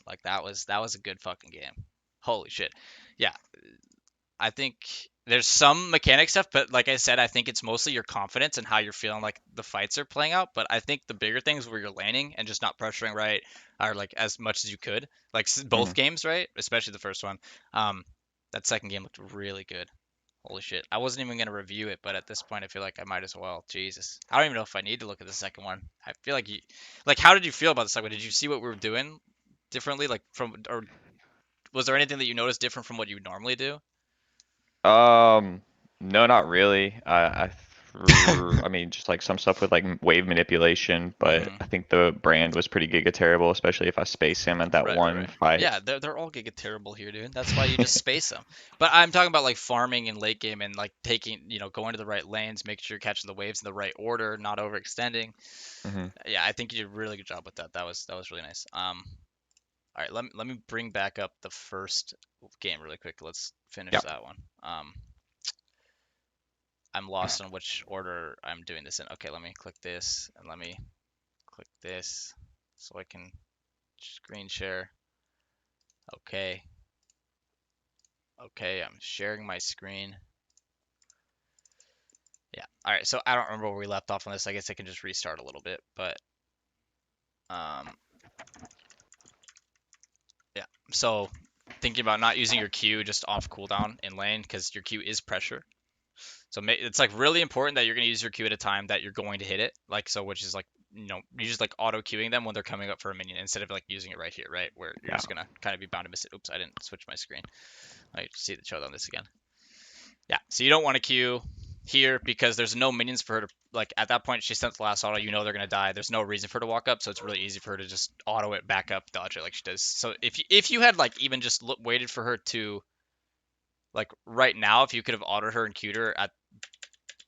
Like that was a good fucking game. Holy shit. Yeah, I think there's some mechanic stuff, but like I said, I think it's mostly your confidence and how you're feeling like the fights are playing out. But I think the bigger things where you're laning and just not pressuring right, or like as much as you could, like Hmm. both games, right? Especially the first one. Um, that second game looked really good. Holy shit. I wasn't even gonna review it, but at this point I feel like I might as well. Jesus. I don't even know if I need to look at the second one. I feel like how did you feel about the second one? Did you see what we were doing differently? Like or was there anything that you noticed different from what you normally do? Um, no, not really. I mean, just like some stuff with like wave manipulation, but Mm-hmm. I think the brand was pretty giga terrible, especially if I space him at that Right. one fight. Yeah, they're all giga terrible here, dude. That's why you just space them. But I'm talking about like farming in late game and like taking, going to the right lanes, making sure you're catching the waves in the right order, not overextending. Hmm. Yeah, I think you did a really good job with that. That was really nice. All right, let me bring back up the first game really quick. Let's finish Yeah. that one. I'm lost on which order I'm doing this in. Okay, let me click this and let me click this so I can screen share. Okay. Okay, I'm sharing my screen. Yeah. All right. So I don't remember where we left off on this. I guess I can just restart a little bit, but um, yeah. So thinking about not using your Q just off cooldown in lane because your Q is pressure. So it's like really important that you're gonna use your Q at a time that you're going to hit it. Like so, which is like you just like auto queuing them when they're coming up for a minion instead of like using it right here, right? Where you're Yeah. just gonna kind of be bound to miss it. Oops, I didn't switch my screen. I see the show on this again. Yeah, so you don't want to queue here because there's no minions for her to like at that point she sent the last auto, they're gonna die. There's no reason for her to walk up, so it's really easy for her to just auto it back up, dodge it like she does. So if you had like even just waited for her to like right now, if you could have autoed her and queued her at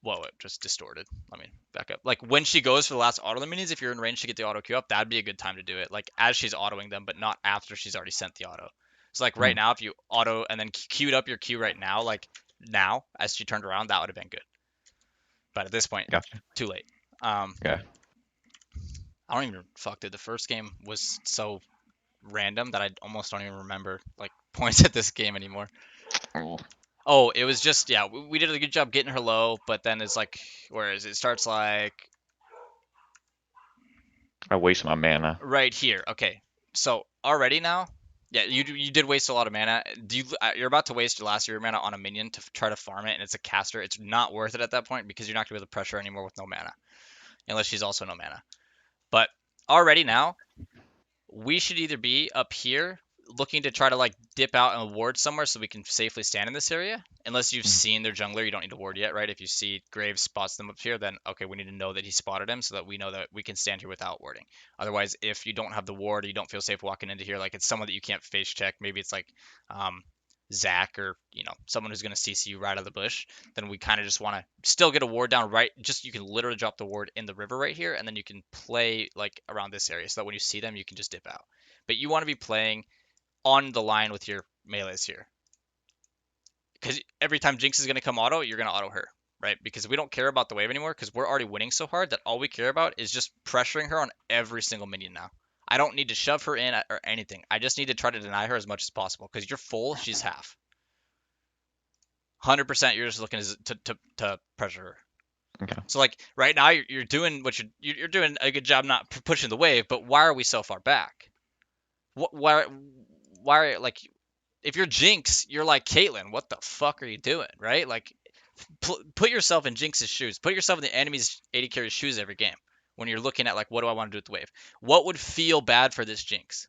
whoa, it just distorted. Let me back up. Like when she goes for the last auto minions, if you're in range to get the auto queue up, that'd be a good time to do it. Like as she's autoing them, but not after she's already sent the auto. So like right Mhm. now, if you auto and then queued up your queue right now, like now as she turned around, that would have been good. But at this point, Gotcha. too late. Um, Okay. I don't even fuck. Dude, the first game was so random that I almost don't even remember like points at this game anymore. Oh, Oh, it was just yeah, we did a good job getting her low, but then it's like, whereas it starts like I waste my mana. right here. Okay, so already now, yeah, you did waste a lot of mana. You're about to waste your last of your mana on a minion to try to farm it, and it's a caster. It's not worth it at that point because you're not gonna be able to pressure anymore with no mana, unless she's also no mana. But already now, we should either be up here looking to try to like dip out and ward somewhere so we can safely stand in this area. Unless you've Mhm. seen their jungler, you don't need to ward yet, right? If you see Graves spots them up here, then okay, we need to know that he spotted him so that we know that we can stand here without warding. Otherwise, if you don't have the ward or you don't feel safe walking into here, like it's someone that you can't face check, maybe it's like um, Zach or someone who's going to CC you right out of the bush, then we kind of just want to still get a ward down right. Just you can literally drop the ward in the river right here, and then you can play like around this area so that when you see them, you can just dip out. But you want to be playing on the line with your melees here. Because every time Jinx is going to come auto, you're going to auto her, right? Because we don't care about the wave anymore because we're already winning so hard that all we care about is just pressuring her on every single minion now. I don't need to shove her in or anything. I just need to try to deny her as much as possible because you're full, she's half. 100% you're just looking to pressure her. Okay. So like right now you're doing what you're doing a good job not pushing the wave, but why are we so far back? Why like if you're Jinx, you're like Caitlyn. What the fuck are you doing, right? Like, put yourself in Jinx's shoes. Put yourself in the enemy's AD carry's shoes every game when you're looking at like, what do I want to do with the wave? What would feel bad for this Jinx?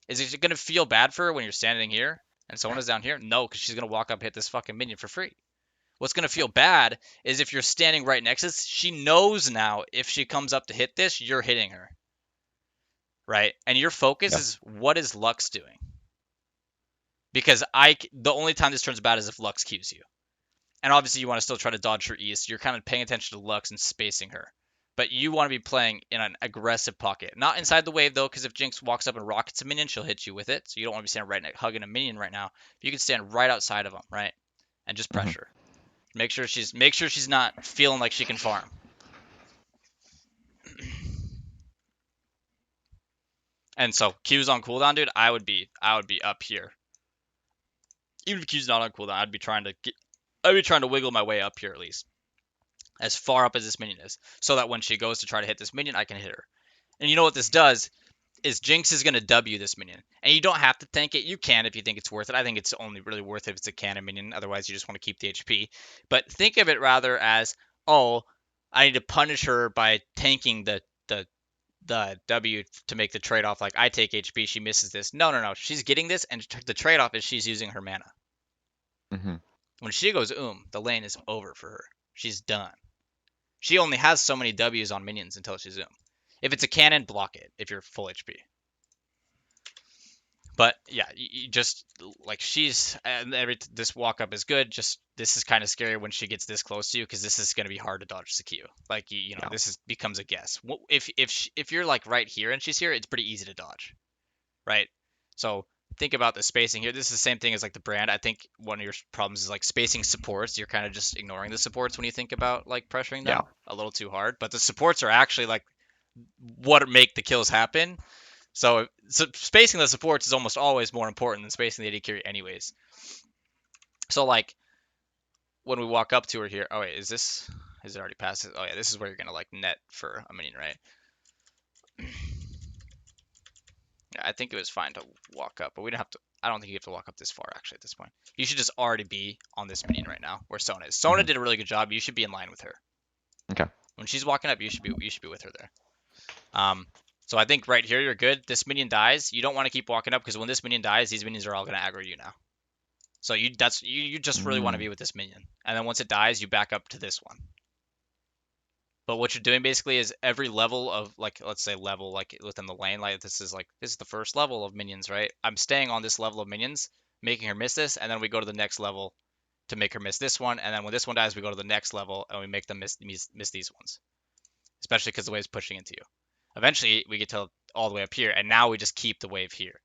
Is it gonna feel bad for her when you're standing here and someone is down here? No, because she's gonna walk up and hit this fucking minion for free. What's gonna feel bad is if you're standing right next to this. She knows now if she comes up to hit this, you're hitting her, right? And your focus Yeah. is what is Lux doing? Because the only time this turns bad is if Lux Qs you. And obviously you want to still try to dodge her E, so you're kind of paying attention to Lux and spacing her. But you want to be playing in an aggressive pocket. Not inside the wave though, because if Jinx walks up and rockets a minion, she'll hit you with it. So you don't want to be standing right next, hugging a minion right now. You can stand right outside of them, right? And just Hmm. pressure. Make sure she's not feeling like she can farm. And so Q's on cooldown, dude. I would be up here. Even if Q's not on cooldown, I'd be trying to wiggle my way up here at least, as far up as this minion is, so that when she goes to try to hit this minion, I can hit her. And you know what this does is Jinx is going to W this minion. And you don't have to tank it. You can if you think it's worth it. I think it's only really worth it if it's a cannon minion. Otherwise, you just want to keep the HP. But think of it rather as, oh, I need to punish her by tanking the W to make the trade off. Like I take HP, she misses this. No, no, no. She's getting this, and the trade off is she's using her mana. Hmm. When she goes the lane is over for her. She's done. She only has so many W's on minions until she zoom. If it's a cannon, block it if you're full HP. But yeah, you just like she's and this walk up is good. Just this is kind of scary when she gets this close to you because this is going to be hard to dodge the Q. Like Yeah. this is becomes a guess. If you're like right here and she's here, it's pretty easy to dodge, right? So think about the spacing here. This is the same thing as like the brand. I think one of your problems is like spacing supports. You're kind of just ignoring the supports when you think about like pressuring Yeah. them a little too hard. But the supports are actually like what make the kills happen. So spacing the supports is almost always more important than spacing the AD carry, anyways. So like when we walk up to her here, oh wait, is it already past it? Oh yeah, this is where you're gonna like net for a minion, right? Yeah, I think it was fine to walk up, but we don't have to. I don't think you have to walk up this far actually at this point. You should just already be on this minion right now where Sona is. Sona Hmm. did a really good job. You should be in line with her. Okay. When she's walking up, you should be with her there. Um, so I think right here you're good. This minion dies. You don't want to keep walking up because when this minion dies, these minions are all gonna aggro you now. So you just really want to Mm. be with this minion. And then once it dies, you back up to this one. But what you're doing basically is every level of like let's say level like within the lane, like this is the first level of minions, right? I'm staying on this level of minions, making her miss this, and then we go to the next level to make her miss this one, and then when this one dies, we go to the next level and we make them miss these ones. Especially because the wave's pushing into you. Eventually we get to all the way up here, and now we just keep the wave here.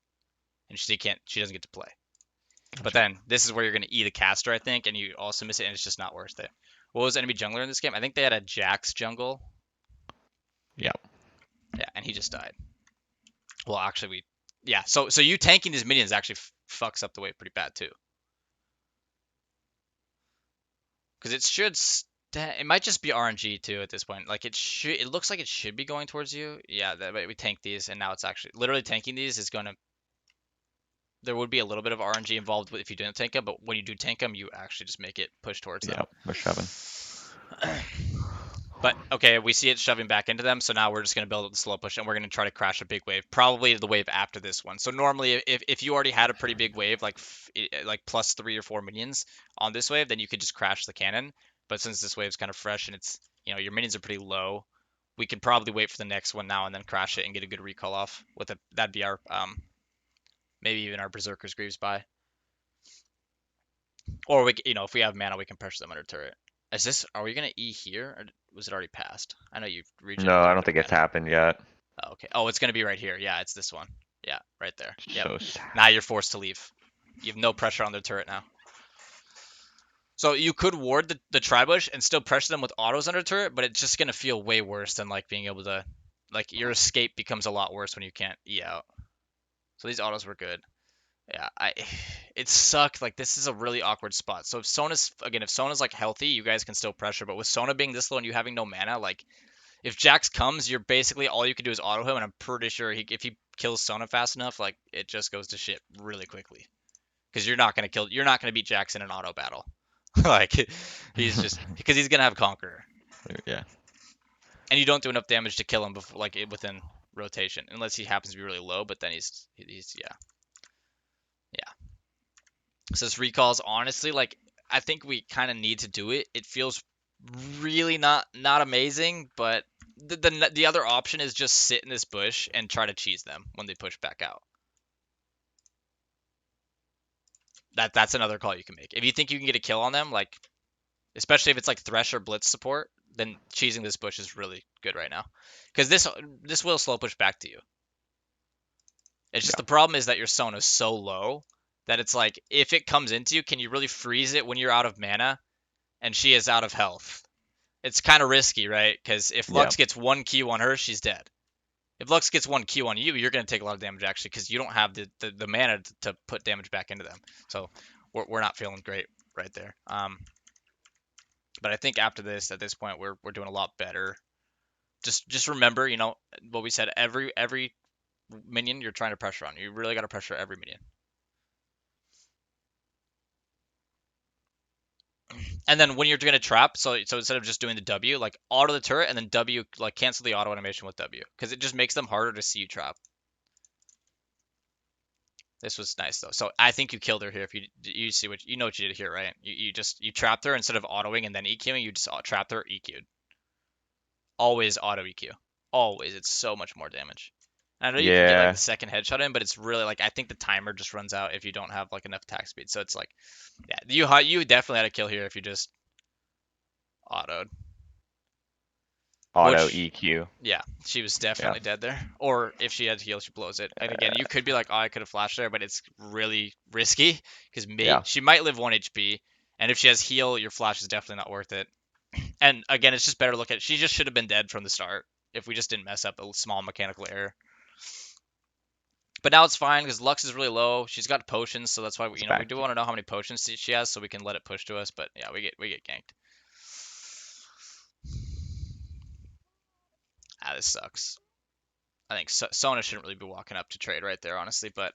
And she doesn't get to play. But Gotcha. then this is where you're going to eat a caster, I think, and you also miss it, and it's just not worth it. What was enemy jungler in this game? I think they had a Jax jungle. Yeah. Yeah, and he just died. Well, actually, yeah. So you tanking these minions actually fucks up the wave pretty bad too. Because it should it might just be RNG too at this point. Like it looks like it should be going towards you. Yeah, that way we tank these, and now it's actually literally tanking these is gonna. There would be a little bit of RNG involved if you didn't tank them, but when you do tank them, you actually just make it push towards them. Yeah, we're shoving. But okay, we see it shoving back into them, so now we're just going to build up the slow push and we're going to try to crash a big wave, probably the wave after this one. So normally, if you already had a pretty big wave, like plus 3 or 4 minions on this wave, then you could just crash the cannon. But since this wave's kind of fresh and it's your minions are pretty low, we could probably wait for the next one now and then crash it and get a good recall off with a that'd be our maybe even our Berserker's Greaves buy. Or if we have mana, we can pressure them under turret. Are we gonna E here, or was it already passed? I know you regen a No, I little don't bit of think it's mana. happened yet. Oh, okay. Oh, it's gonna be right here. Yeah, it's this one. Yeah, right there. Yep. So sad. Now you're forced to leave. You have no pressure on their turret now. So you could ward the Tribush and still pressure them with autos under turret, but it's just gonna feel way worse than like being able to your escape becomes a lot worse when you can't E out. So these autos were good. Yeah, it sucked. Like this is a really awkward spot. So if Sona's like healthy, you guys can still pressure. But with Sona being this low and you having no mana, like if Jax comes, you're basically all you can do is auto him, and I'm pretty sure if he kills Sona fast enough, like it just goes to shit really quickly. Because you're not gonna beat Jax in an auto battle. Like he's just because he's gonna have Conqueror, Yeah. and you don't do enough damage to kill him before within rotation, unless he happens to be really low. But then he's yeah. So this recalls honestly like I think we kind of need to do it. It feels really not amazing, but the other option is just sit in this bush and try to cheese them when they push back out. That's another call you can make. If you think you can get a kill on them, like especially if it's like Thresh or Blitz support, then cheesing this bush is really good right now. Because this will slow push back to you. It's just Yeah. the problem is that your Sona is so low that it's like if it comes into you, can you really freeze it when you're out of mana and she is out of health? It's kind of risky, right? Because if Yeah. Lux gets one Q on her, she's dead. If Lux gets one Q on you, you're going to take a lot of damage actually because you don't have the mana to put damage back into them. So we're not feeling great right there. But I think after this, at this point, we're doing a lot better. Just remember, what we said. Every minion you're trying to pressure on. You really got to pressure every minion. And then when you're gonna trap, so instead of just doing the W, like auto the turret and then W, like cancel the auto animation with W, because it just makes them harder to see you trap. This was nice though. So I think you killed her here. If you see what you know what you did here, right? You trapped her instead of autoing and then EQing. You just trapped her, EQ'd. Always auto EQ. Always. It's so much more damage. I know you can get like the Yeah. second headshot in, but it's really like I think the timer just runs out if you don't have like enough attack speed. So it's like, yeah, you definitely had a kill here if you just autoed. Auto Which EQ. yeah, she was Yeah. definitely dead there. Or if she had heal, she blows it. And again, you could be like, oh, I could have flashed there, but it's really risky because Yeah. she might live 1 HP, and if she has heal, your flash is definitely not worth it. And again, it's just better to look at. She just should have been dead from the start if we just didn't mess up a small mechanical error. But now it's fine because Lux is really low. She's got potions, so that's why It's we back. do want to know how many potions she has, so we can let it push to us. But yeah, we get ganked. Ah, this sucks. I think Sona shouldn't really be walking up to trade right there, honestly. But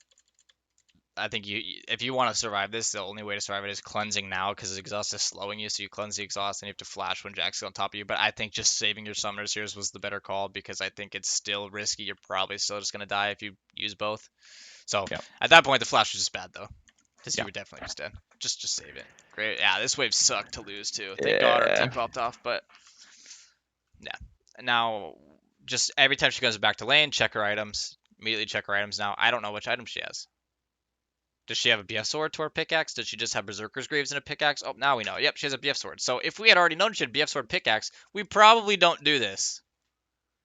I think if you want to survive this, the only way to survive it is cleansing now because exhaust is slowing you. So you cleanse the exhaust and you have to flash when Jack's on top of you. But I think just saving your summoners here was the better call because I think it's still risky. You're probably still just gonna die if you use both. So Yeah. at that point, the flash was just bad though because you Yeah. were definitely just dead. Just save it. Great. Yeah, this wave sucked to lose too. Thank God our T Yeah. popped off, but yeah. Now just every time she goes back to lane, check her items. Immediately check her items now. I don't know which item she has. Does she have a BF sword to her pickaxe? Does she just have Berserker's Graves and a pickaxe? Oh, now we know. Yep, she has a BF sword. So if we had already known she had BF sword pickaxe, we probably don't do this.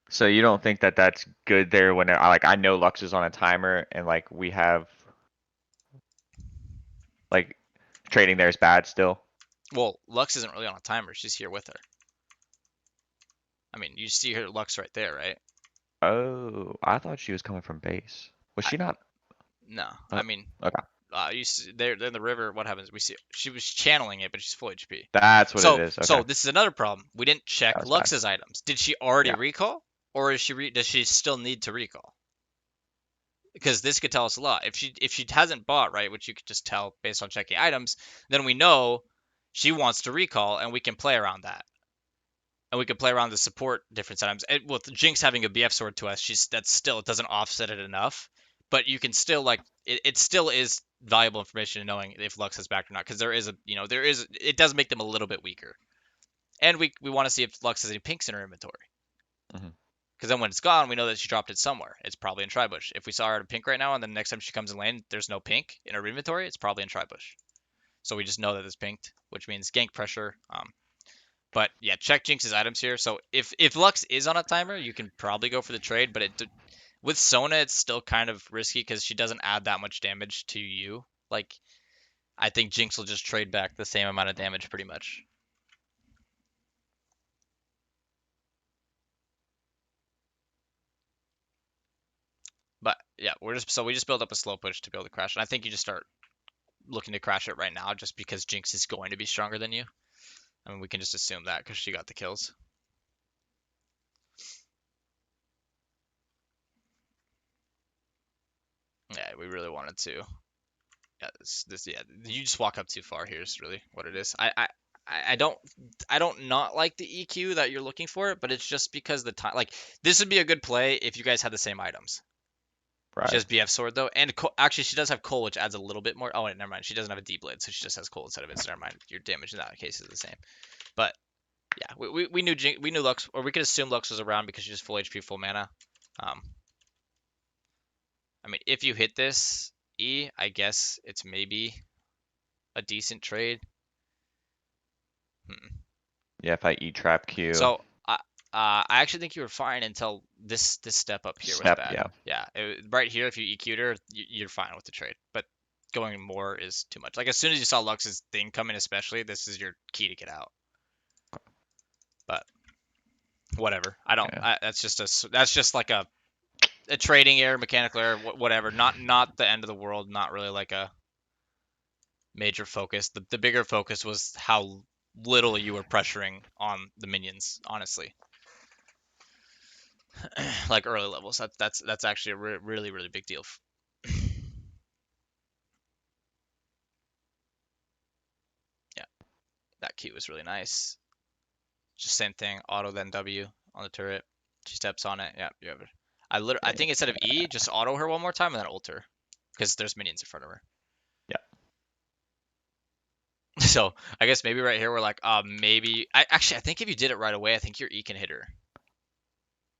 So you don't think that that's good there when I know Lux is on a timer and like we have like trading there is bad still. Well, Lux isn't really on a timer. She's here with her. I mean, you see her Lux right there, right? Oh, I thought she was coming from base. Was I she not? no. Uh, I mean, okay. they're in the river. What happens? We see she was channeling it, but she's full HP. That's what it So is. Okay, so this is another problem. We didn't that check was bad. Lux's items. Did she already Yeah. recall, or does she still need to recall? Because this could tell us a lot. If she hasn't bought right, which you could just tell based on checking items, then we know she wants to recall, and we can play around that. And we can play around the support different items. And with Jinx having a BF sword to us, that's still it doesn't offset it enough. But you can still it still is valuable information in knowing if Lux is back or not, because there is it does make them a little bit weaker. And we want to see if Lux has any pinks in her inventory. Hmm. Because then when it's gone, we know that she dropped it somewhere. It's probably in Tribush. If we saw her at a pink right now, and then the next time she comes in lane, there's no pink in her inventory, it's probably in Tribush. So we just know that it's pinked, which means gank pressure. But yeah, check Jinx's items here. So if Lux is on a timer, you can probably go for the trade. But with Sona, it's still kind of risky because she doesn't add that much damage to you. Like I think Jinx will just trade back the same amount of damage pretty much. But yeah, we just build up a slow push to be able to crash. And I think you just start looking to crash it right now just because Jinx is going to be stronger than you. I mean, we can just assume that because she got the kills. Yeah, we really wanted to. Yeah, yeah, you just walk up too far here is really what it is. I don't not like the EQ that you're looking for, but it's just because the time like this would be a good play if you guys had the same items. She Right. has BF sword though, and actually she does have coal, which adds a little bit more. Oh wait, never mind. She doesn't have a D blade, so she just has coal instead of it. So never mind. Your damage in that case is the same. But yeah, we knew Lux, or we could assume Lux was around because she's full HP, full mana. Um, I mean, if you hit this E, I guess it's maybe a decent trade. Hmm. Yeah, if I eat trap Q, So I actually think you were fine until this step up here was step, bad. yeah. Yeah, right here, if you EQ'd her, you're fine with the trade. But going more is too much. Like as soon as you saw Lux's thing coming, especially, this is your key to get out. But whatever. I don't. Yeah. That's just like a trading error, mechanical error, whatever. Not the end of the world. Not really like a major focus. The bigger focus was how little you were pressuring on the minions. Honestly, like early levels. That's actually a really really big deal. Yeah, that Q was really nice. Just same thing. Auto then W on the turret. She steps on it. Yeah, you have it. I think instead of E, just auto her one more time and then ult her, because there's minions in front of her. Yeah. So I guess maybe right here we're like, maybe. I think if you did it right away, I think your E can hit her.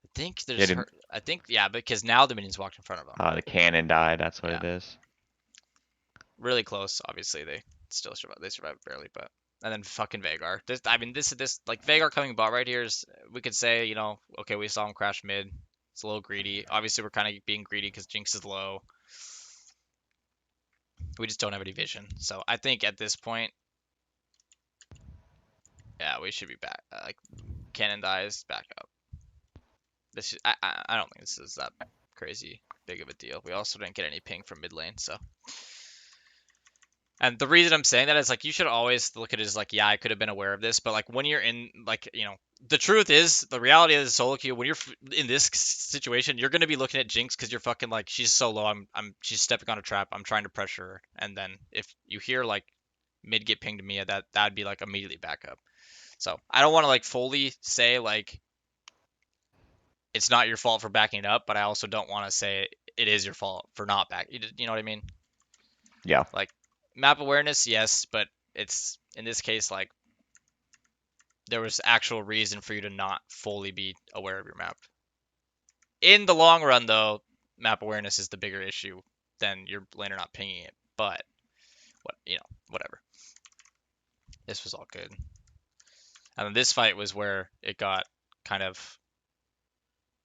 I think Yeah, there's did her. I think yeah, because now the minions walked in front of them. the cannon died, that's what Yeah, it is. really close. Obviously they still survive. They survived barely, but and then fucking Vagar. I mean, this like Vagar coming bot right here is we could say okay, we saw him crash mid. It's a little greedy. Obviously we're kind of being greedy because Jinx is low. We just don't have any vision. So I think at this point, yeah, we should be back. Like cannon dies, back up. I don't think this is that crazy big of a deal. We also didn't get any ping from mid lane, so. And the reason I'm saying that is like you should always look at it as like, yeah, I could have been aware of this, but like when you're in like the truth is the reality is solo queue when you're in this situation, you're gonna be looking at Jinx because you're fucking like she's so low, she's stepping on a trap, I'm trying to pressure her, and then if you hear like mid get pinged to me, that'd be like immediately back up. So I don't want to like fully say like it's not your fault for backing up, but I also don't want to say it is your fault for not back. You know what I mean? Yeah. Like map awareness, yes, but it's in this case like there was actual reason for you to not fully be aware of your map. In the long run, though, map awareness is the bigger issue than your laner not pinging it. But whatever. This was all good. And then this fight was where it got kind of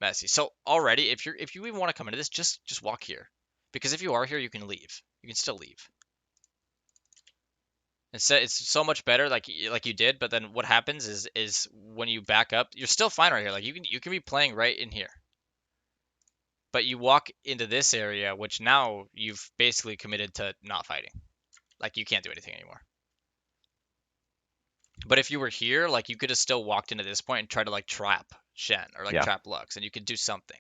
messy. So already, if you even want to come into this, just walk here, because if you are here, you can leave. You can still leave. It's so much better like you did, but then what happens is when you back up, you're still fine right here. Like you can be playing right in here. But you walk into this area, which now you've basically committed to not fighting. Like you can't do anything anymore. But if you were here, like you could have still walked into this point and tried to like trap Shen or like Yeah. trap Lux, and you could do something.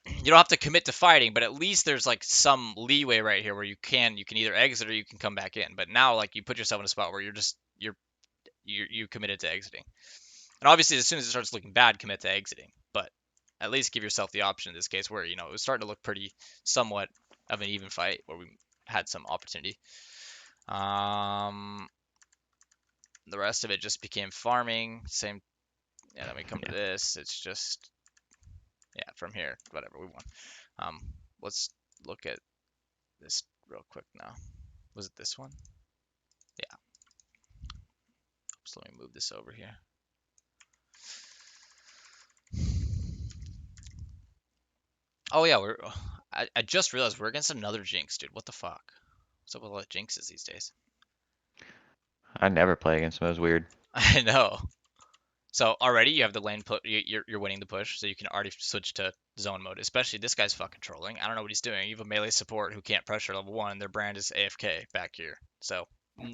You don't have to commit to fighting, but at least there's like some leeway right here where you can either exit or you can come back in. But now like you put yourself in a spot where you committed to exiting. And obviously as soon as it starts looking bad, commit to exiting. But at least give yourself the option in this case where, it was starting to look pretty somewhat of an even fight where we had some opportunity. Um the rest of it just became farming. Same. Yeah, then we come to Yeah. this. It's just, yeah, from here, whatever, we won. Um, let's look at this real quick now. Was it this one? Yeah. So let me move this over here. Oh yeah, I just realized we're against another Jinx, dude. What the fuck? What's up with all the Jinxes these days? I never play against them. It was weird. I know. So already you have the lane put. You're winning the push, so you can already switch to zone mode. Especially this guy's fucking trolling. I don't know what he's doing. You have a melee support who can't pressure level 1, and their brand is AFK back here. So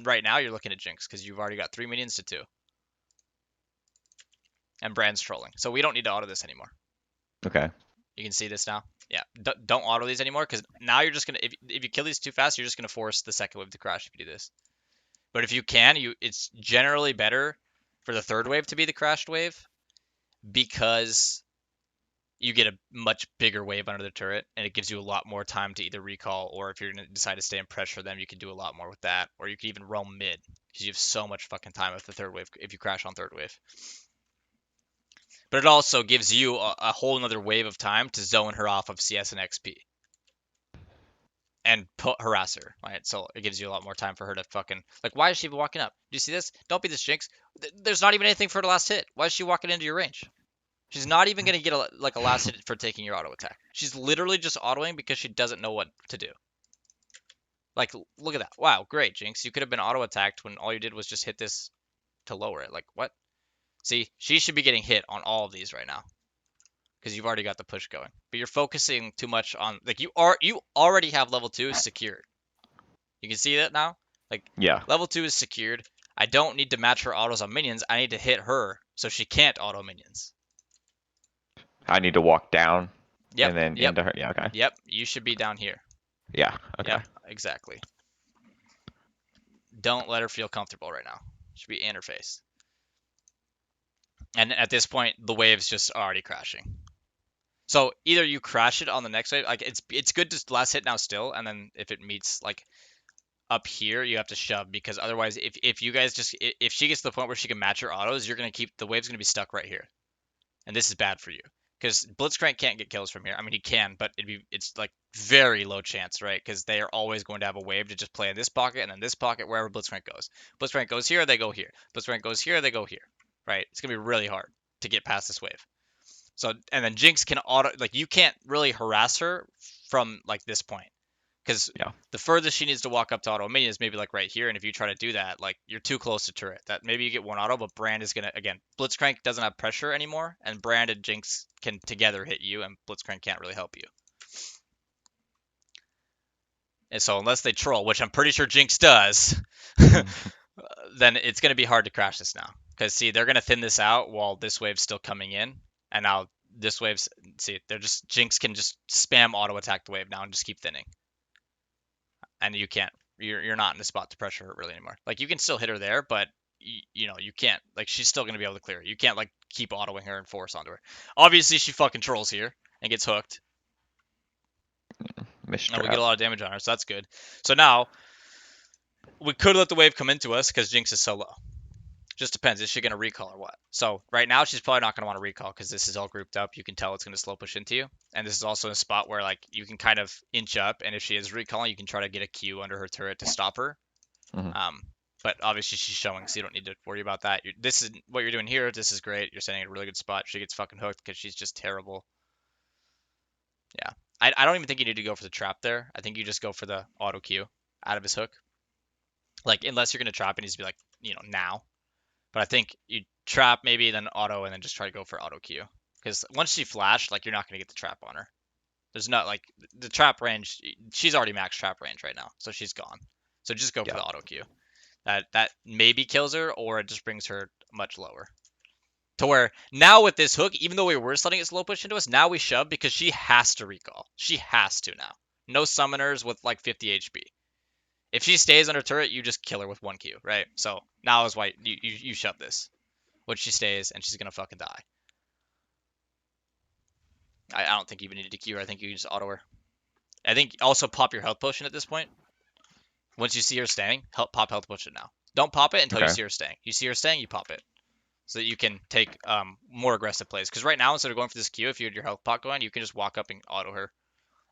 right now you're looking at Jinx because you've already got 3 minions to 2, and brand's trolling. So we don't need to auto this anymore. Okay. You can see this now. Yeah, don't auto these anymore because now you're just gonna if you kill these too fast, you're just gonna force the second wave to crash if you do this. But if you can, it's generally better for the third wave to be the crashed wave because you get a much bigger wave under the turret, and it gives you a lot more time to either recall, or if you're going to decide to stay and pressure them, you can do a lot more with that, or you can even roam mid because you have so much fucking time with the third wave if you crash on third wave. But it also gives you a whole another wave of time to zone her off of CS and XP and harass her, right? So it gives you a lot more time for her to fucking like. Why is she even walking up? Do you see this? Don't be this Jinx. There's not even anything for her to last hit. Why is she walking into your range? She's not even going to get a last hit for taking your auto attack. She's literally just autoing because she doesn't know what to do. Like, look at that. Wow, great, Jinx. You could have been auto attacked when all you did was just hit this to lower it. Like, what? See, she should be getting hit on all of these right now because you've already got the push going. But you're focusing too much on like you already have level 2 secured. You can see that now? Like, Yeah. level 2 is secured. I don't need to match her autos on minions. I need to hit her so she can't auto minions. I need to walk down Yep, and then yep, into her. Yeah. Okay. yep. You should be down here. Yeah. Okay. Yep, exactly. Don't let her feel comfortable right now. Should be in her face. And at this point, the wave's just already crashing. So either you crash it on the next wave, like it's good to last hit now still, and then if it meets like up here, you have to shove because otherwise, if you guys just if she gets to the point where she can match your autos, you're gonna keep the wave's gonna be stuck right here, and this is bad for you because Blitzcrank can't get kills from here. I mean, he can, but it's like very low chance, right? Because they are always going to have a wave to just play in this pocket and then this pocket wherever Blitzcrank goes. Blitzcrank goes here, they go here. Blitzcrank goes here, they go here, right? It's gonna be really hard to get past this wave. So and then Jinx can auto like you can't really harass her from like this point because Yeah. the furthest she needs to walk up to auto minion is maybe like right here, and if you try to do that, like you're too close to turret. That maybe you get one auto, but Brand is gonna again. Blitzcrank doesn't have pressure anymore, and Brand and Jinx can together hit you, and Blitzcrank can't really help you. And so unless they troll, which I'm pretty sure Jinx does, then it's gonna be hard to crash this now. Because see, they're gonna thin this out while this wave's still coming in, and now this wave's see, they're just Jinx can just spam auto attack the wave now and just keep thinning. And you can't. You're not in a spot to pressure her really anymore. Like you can still hit her there, but you can't. Like she's still gonna be able to clear. You can't like keep autoing her and force onto her. Obviously, she fucking trolls here and gets hooked, and we get Mistrap. a lot of damage on her, so that's good. So now we could let the wave come into us because Jinx is so low. Just depends. Is she going to recall or what? So right now she's probably not going to want to recall because this is all grouped up. You can tell it's going to slow push into you. And this is also a spot where like you can kind of inch up, and if she is recalling, you can try to get a Q under her turret to stop her. Hmm. But obviously she's showing, so you don't need to worry about that. This is what you're doing here. This is great. You're standing in a really good spot. She gets fucking hooked because she's just terrible. Yeah. I don't even think you need to go for the trap there. I think you just go for the auto Q out of his hook. Like unless you're going to trap, it needs to be like, now. But I think you trap maybe, then auto, and then just try to go for auto Q. Because once she flashed, like you're not gonna get the trap on her. There's not like the trap range. She's already max trap range right now, so she's gone. So just go for Yeah. the auto Q. That maybe kills her, or it just brings her much lower. To where now with this hook, even though we were letting it slow push into us, now we shove because she has to recall. She has to now. No summoners with like 50 HP. If she stays under turret, you just kill her with 1Q, right? So now is why you shove this. When she stays, and she's gonna fucking die. I don't think you even need to Q her. I think you just auto her. I think also pop your health potion at this point. Once you see her staying, pop health potion now. Don't pop it until you Okay. see her staying. You see her staying, you pop it. So that you can take more aggressive plays. Because right now, instead of going for this Q, if you had your health pot going, you can just walk up and auto her.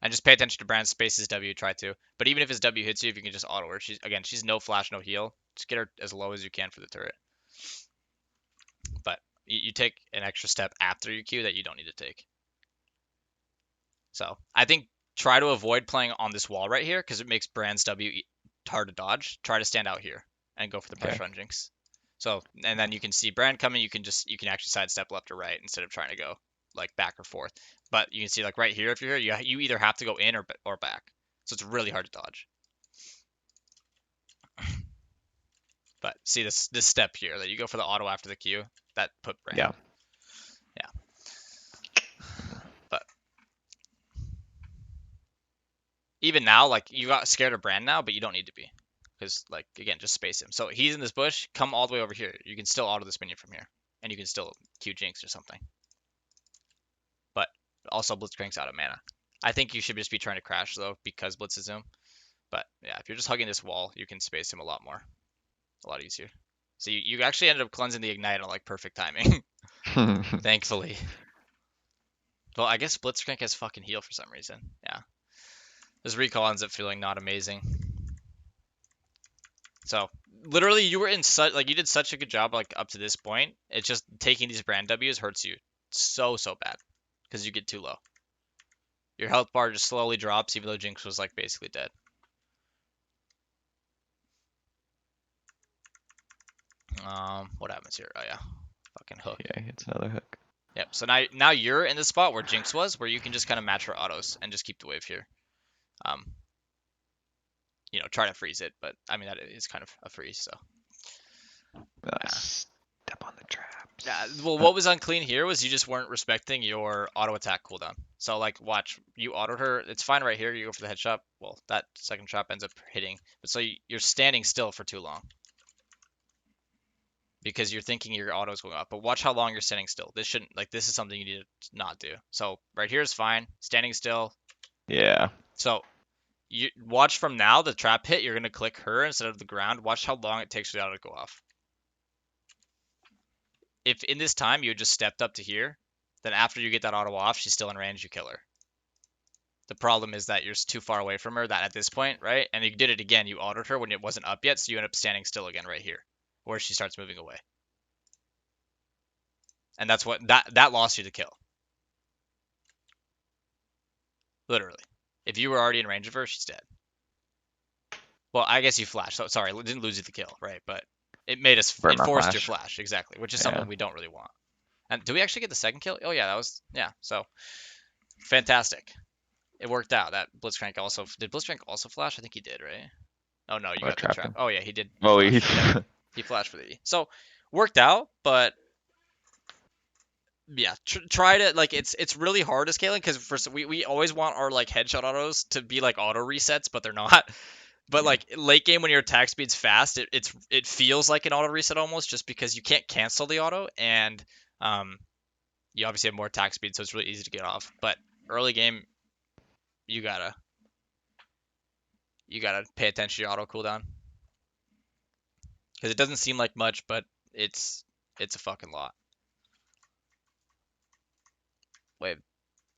And just pay attention to Brand's spaces W, try to. But even if his W hits you, if you can just auto her. She's no flash, no heal. Just get her as low as you can for the turret. But you take an extra step after your Q that you don't need to take. So I think try to avoid playing on this wall right here because it makes Brand's W hard to dodge. Try to stand out here and go for the Okay. pressure on Jinx. So and then you can see Brand coming. You can actually sidestep left or right instead of trying to go like back or forth. But you can see like right here if you're here, you either have to go in or back. So it's really hard to dodge. But see this step here that you go for the auto after the Q that put Brand. Yeah. Yeah. But even now, like you got scared of Brand now, but you don't need to be. Because like again, just space him. So he's in this bush, come all the way over here. You can still auto this minion from here. And you can still Q Jinx or something. But also Blitzcrank's out of mana. I think you should just be trying to crash though, because Blitz is him. But yeah, if you're just hugging this wall, you can space him a lot more. A lot easier. So you actually ended up cleansing the ignite on like perfect timing. Thankfully. Well, I guess Blitzcrank has fucking heal for some reason. Yeah. His recall ends up feeling not amazing. So literally, you were in such like you did such a good job like up to this point. It's just taking these brand W's hurts you so bad because you get too low. Your health bar just slowly drops, even though Jinx was like basically dead. What happens here? Oh yeah, fucking hook. Yeah, it's another hook. Yep. So now you're in the spot where Jinx was, where you can just kind of match her autos and just keep the wave here. Um, try to freeze it, but I mean that is kind of a freeze. So yeah. Step on the Yeah, traps. well, what was unclean here was you just weren't respecting your auto attack cooldown. So, like, watch, you autoed her. It's fine right here. You go for the headshot. Well, that second trap ends up hitting. But so you're standing still for too long because you're thinking your auto is going up. But watch how long you're standing still. This shouldn't, like, this is something you need to not do. So, right here is fine. Standing still. Yeah. So, you watch from now, the trap hit, you're going to click her instead of the ground. Watch how long it takes for the auto to go off. If in this time you had just stepped up to here, then after you get that auto off, she's still in range, you kill her. The problem is that you're too far away from her that at this point, right? And you did it again, you autoed her when it wasn't up yet, so you end up standing still again right here, where she starts moving away. And that's what that lost you the kill. Literally. If you were already in range of her, she's dead. Well, I guess you flashed. So sorry, it didn't lose you the kill, right? But Burn it my forced your flash. flash, exactly, which is Yeah. something we don't really want. And do we actually get the second kill? Oh yeah, that was yeah. So fantastic. It worked out. That Blitzcrank also did Blitzcrank also flash? I think he did, right? Oh no, you What got the trapped trap. him? Oh yeah, he did Oh, he. flash. Yep, he flashed for the E. So worked out, but yeah, try to like it's really hard to scaling because we always want our like headshot autos to be like auto resets, but they're not. But Yeah. like late game when your attack speed's fast, it feels like an auto reset almost just because you can't cancel the auto and um you obviously have more attack speed, so it's really easy to get off. But early game, you gotta you gotta pay attention to your auto cooldown because it doesn't seem like much, but it's it's a fucking lot. Wave.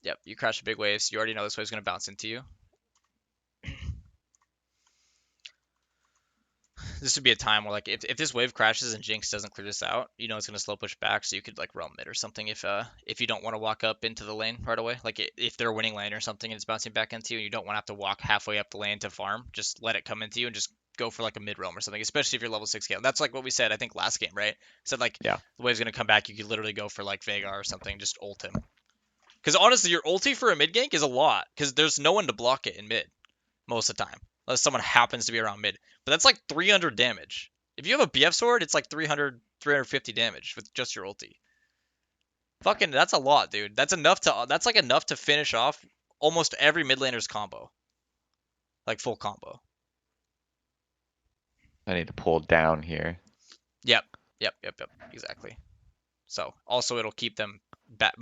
Yep, you crash a big wave, so you already know this wave's gonna bounce into you. This would be a time where like if this wave crashes and Jinx doesn't clear this out, you know it's gonna slow push back, so you could like realm mid or something if you don't want to walk up into the lane right away. Like if they're winning lane or something and it's bouncing back into you, and you don't want to have to walk halfway up the lane to farm, just let it come into you and just go for like a mid realm or something. Especially if you're level 6 scale. That's like what we said I think last game, right? Said like Yeah. the wave's gonna come back, you could literally go for like Veigar or something, just ult him. Because honestly, your ulti for a mid gank is a lot, because there's no one to block it in mid most of the time, unless someone happens to be around mid. But that's like 300 damage. If you have a BF sword, it's like 300, 350 damage with just your ulti. Fucking, that's a lot, dude. That's like enough to finish off almost every mid laner's combo, like full combo. I need to pull down here. Yep, yep, exactly. So also it'll keep them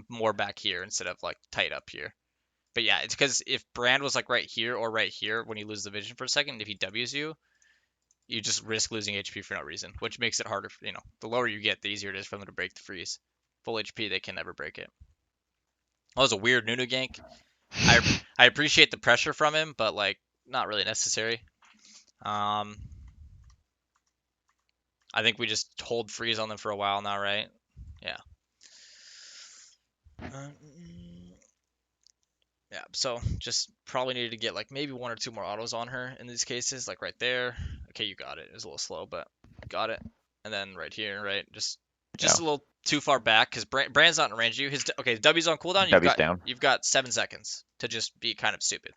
more back here instead of like tight up here. But yeah, it's because if Brand was like right here or right here when you lose the vision for a second, if he W's you, you just risk losing HP for no reason, which makes it harder. The lower you get, the easier it is for them to break the freeze. Full HP, they can never break it. That was a weird Nunu gank. I appreciate the pressure from him, but like not really necessary. Um, I think we just hold freeze on them for a while now, right? Yeah. Yeah, so just probably needed to get like maybe one or two more autos on her in these cases, like right there. Okay, you got it. It was a little slow, but got it. And then right here, right, just Yeah. a little too far back because Brand's not in range of you. Okay, W's on cooldown. You've W's got down. you've got 7 seconds to just be kind of stupid.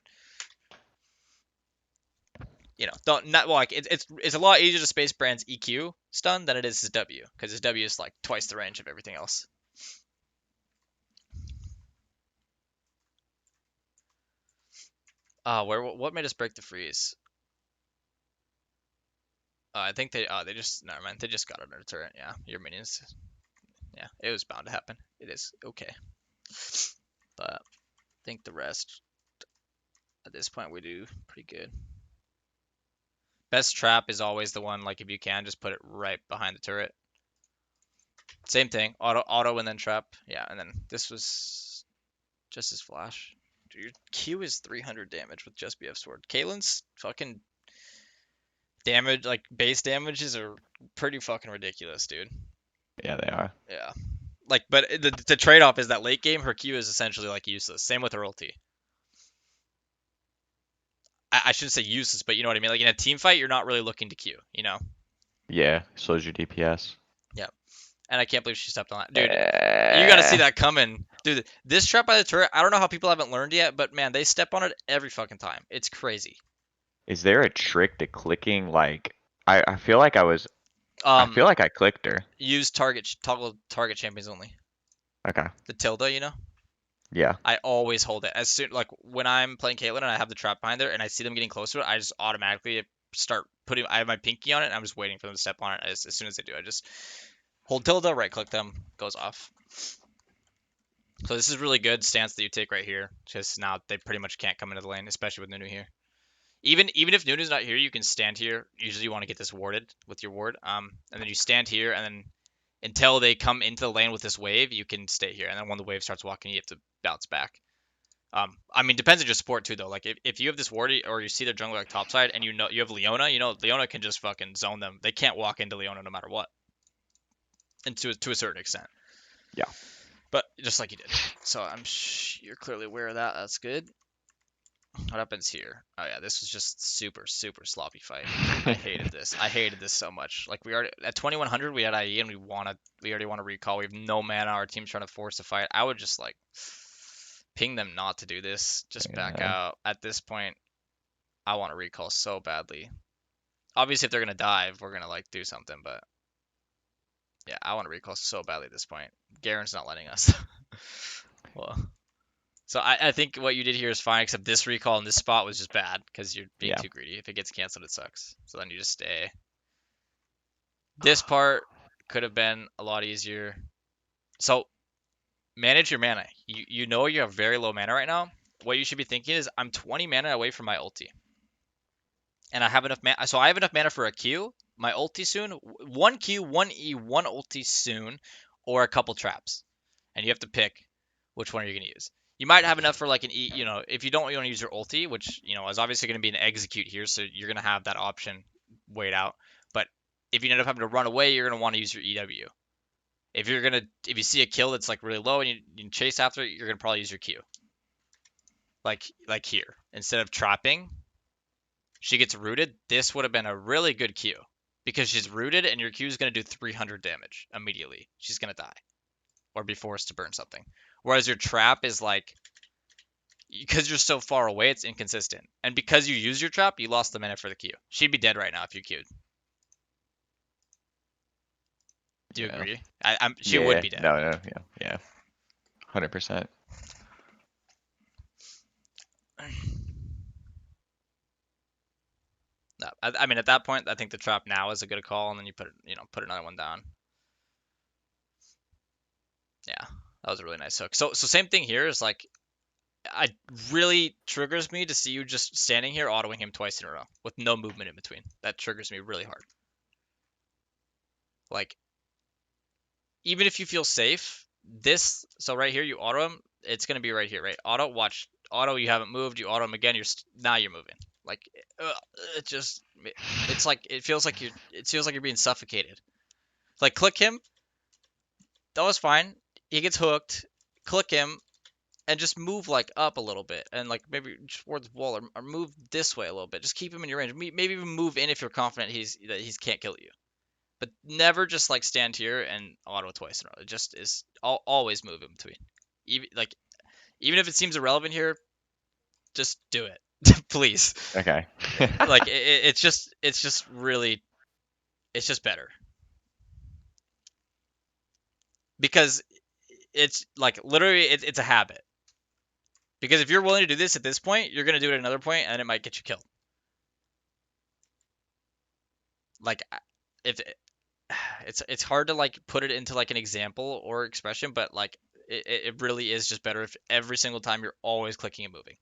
Don't not well, like it's a lot easier to space Brand's EQ stun than it is his W because his W is like twice the range of everything else. What made us break the freeze? I think they just never mind. They just got under the turret. Yeah, your minions. Yeah, it was bound to happen. It is okay, but I think the rest at this point we do pretty good. Best trap is always the one like if you can just put it right behind the turret. Same thing, auto and then trap. Yeah, and then this was just his flash. Dude, your Q is 300 damage with just BF sword. Caitlyn's fucking damage, like base damages are pretty fucking ridiculous, dude. Yeah, they are. Yeah. Like, but the trade off is that late game, her Q is essentially like useless. Same with her ulti. I shouldn't say useless, but you know what I mean. Like in a team fight, you're not really looking to Q. Yeah, slows your DPS. Yeah. And I can't believe she stepped on that, dude. You got to see Eh. that coming, dude. This trap by the turret, I don't know how people haven't learned yet, but man, they step on it every fucking time. It's crazy. Is there a trick to clicking like I feel like I Um, feel like I clicked her. use toggle target champions only. Okay. The tilde. Yeah. I always hold it as soon like when I'm playing Caitlyn and I have the trap behind her and I see them getting close to it, I just automatically start putting. I have my pinky on it and I'm just waiting for them to step on it. As soon as they do, I just hold tilde, right click them, goes off. So this is really good stance that you take right here. Just now they pretty much can't come into the lane, especially with Nunu here. Even if Nunu's not here, you can stand here. Usually you want to get this warded with your ward. And then you stand here and then until they come into the lane with this wave, you can stay here. And then when the wave starts walking, you have to bounce back. I mean, depends on your support too, though. Like if you have this ward or you see their jungler like topside and you have Leona, Leona can just fucking zone them. They can't walk into Leona no matter what, and to a certain extent. Yeah. But just like you did. So you're clearly aware of that. That's good. What happens here? Oh yeah, this was just super super sloppy fight. I hated this. I hated this so much. Like we already at 2100 we had IE and we already want to recall. We have no mana. Our team's trying to force a fight. I would just like ping them not to do this. Just back Yeah. out. At this point, I want to recall so badly. Obviously, if they're gonna dive, we're gonna like do something. But yeah, I want to recall so badly at this point. Garen's not letting us. Well, so I think what you did here is fine, except this recall in this spot was just bad because you're being Yeah. too greedy. If it gets canceled, it sucks. So then you just stay. This part could have been a lot easier. So manage your mana. You know you have very low mana right now. What you should be thinking is I'm 20 mana away from my ulti. And I have enough mana. So I have enough mana for a Q, my ulti soon, one Q, one E, one ulti soon, or a couple traps. And you have to pick which one are you gonna use. You might have enough for like an E, if you don't want to use your ulti, which is obviously gonna be an execute here, so you're gonna have that option wait out. But if you end up having to run away, you're gonna want to use your EW. If you see a kill that's like really low and you chase after it, you're gonna probably use your Q. Like here, instead of trapping, she gets rooted, this would have been a really good Q because she's rooted and your Q is going to do 300 damage immediately. She's going to die. or be forced to burn something. Whereas your trap is like, because you're so far away, it's inconsistent. And because you use your trap, you lost the mana for the Q. She'd be dead right now if you Q'd. Do you Yeah. agree? She would Yeah. be dead. No. No. Yeah. Yeah. 100%. No, I mean, at that point, I think the trap now is a good call, and then you put another one down. Yeah, that was a really nice hook. So same thing here is like, I really triggers me to see you just standing here autoing him twice in a row with no movement in between. That triggers me really hard. Like, even if you feel safe, so right here you auto him, it's gonna be right here, right? Auto, you haven't moved, you auto him again, now you're moving. Like, it just, it's like, it feels like you're being suffocated. Like, click him, that was fine. He gets hooked, click him, and just move like up a little bit, and like maybe towards the wall, or move this way a little bit. Just keep him in your range. Maybe even move in if you're confident he can't kill you. But never just like stand here and auto twice in a row. It just is always move in between. Even if it seems irrelevant here, just do it, please. Okay. Like it's just really, it's just better because it's like literally it's a habit. Because if you're willing to do this at this point, you're gonna do it at another point, and it might get you killed. Like, if it's hard to like put it into like an example or expression, but like it really is just better if every single time you're always clicking and moving.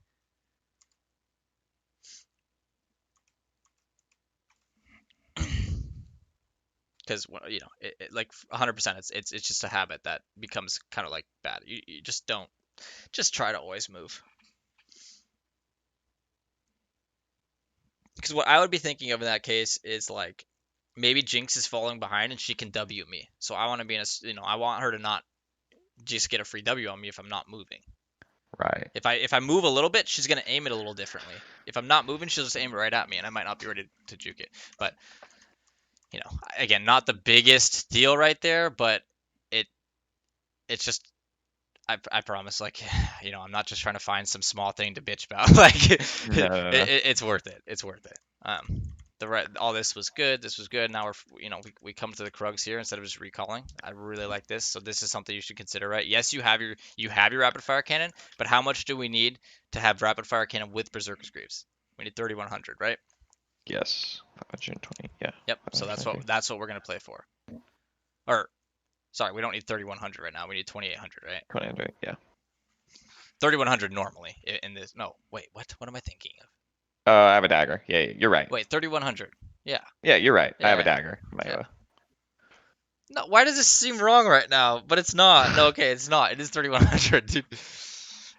Because like 100%, it's just a habit that becomes kind of like bad. You just try to always move. Because what I would be thinking of in that case is like, maybe Jinx is falling behind and she can W me. So I want to be in I want her to not just get a free W on me if I'm not moving. Right. If I move a little bit, she's gonna aim it a little differently. If I'm not moving, she'll just aim it right at me, and I might not be ready to juke it. But again, not the biggest deal right there, but it it's just, I promise, like, I'm not just trying to find some small thing to bitch about. Like, No. No. No. it's worth it. It's worth it. All this was good. This was good. Now we come to the Krugs here instead of just recalling. I really like this. So this is something you should consider, right? Yes, you have your rapid fire cannon, but how much do we need to have rapid fire cannon with Berserker's Greaves? We need 3100, right? Yes. 520. Yeah. Yep. So that's what 520. that's what we're gonna play for. Or sorry, we don't need 3100 right now. We need 2800, right? 200. Yeah. 3100 normally in this. No, wait, what? What am I thinking of? I have a dagger. Yeah. You're right. Wait, 3100. Yeah, Yeah. You're right. I have a yeah, dagger. yeah. No, why does this seem wrong right now? But it's not. No, okay, it's not. It is 3100, dude.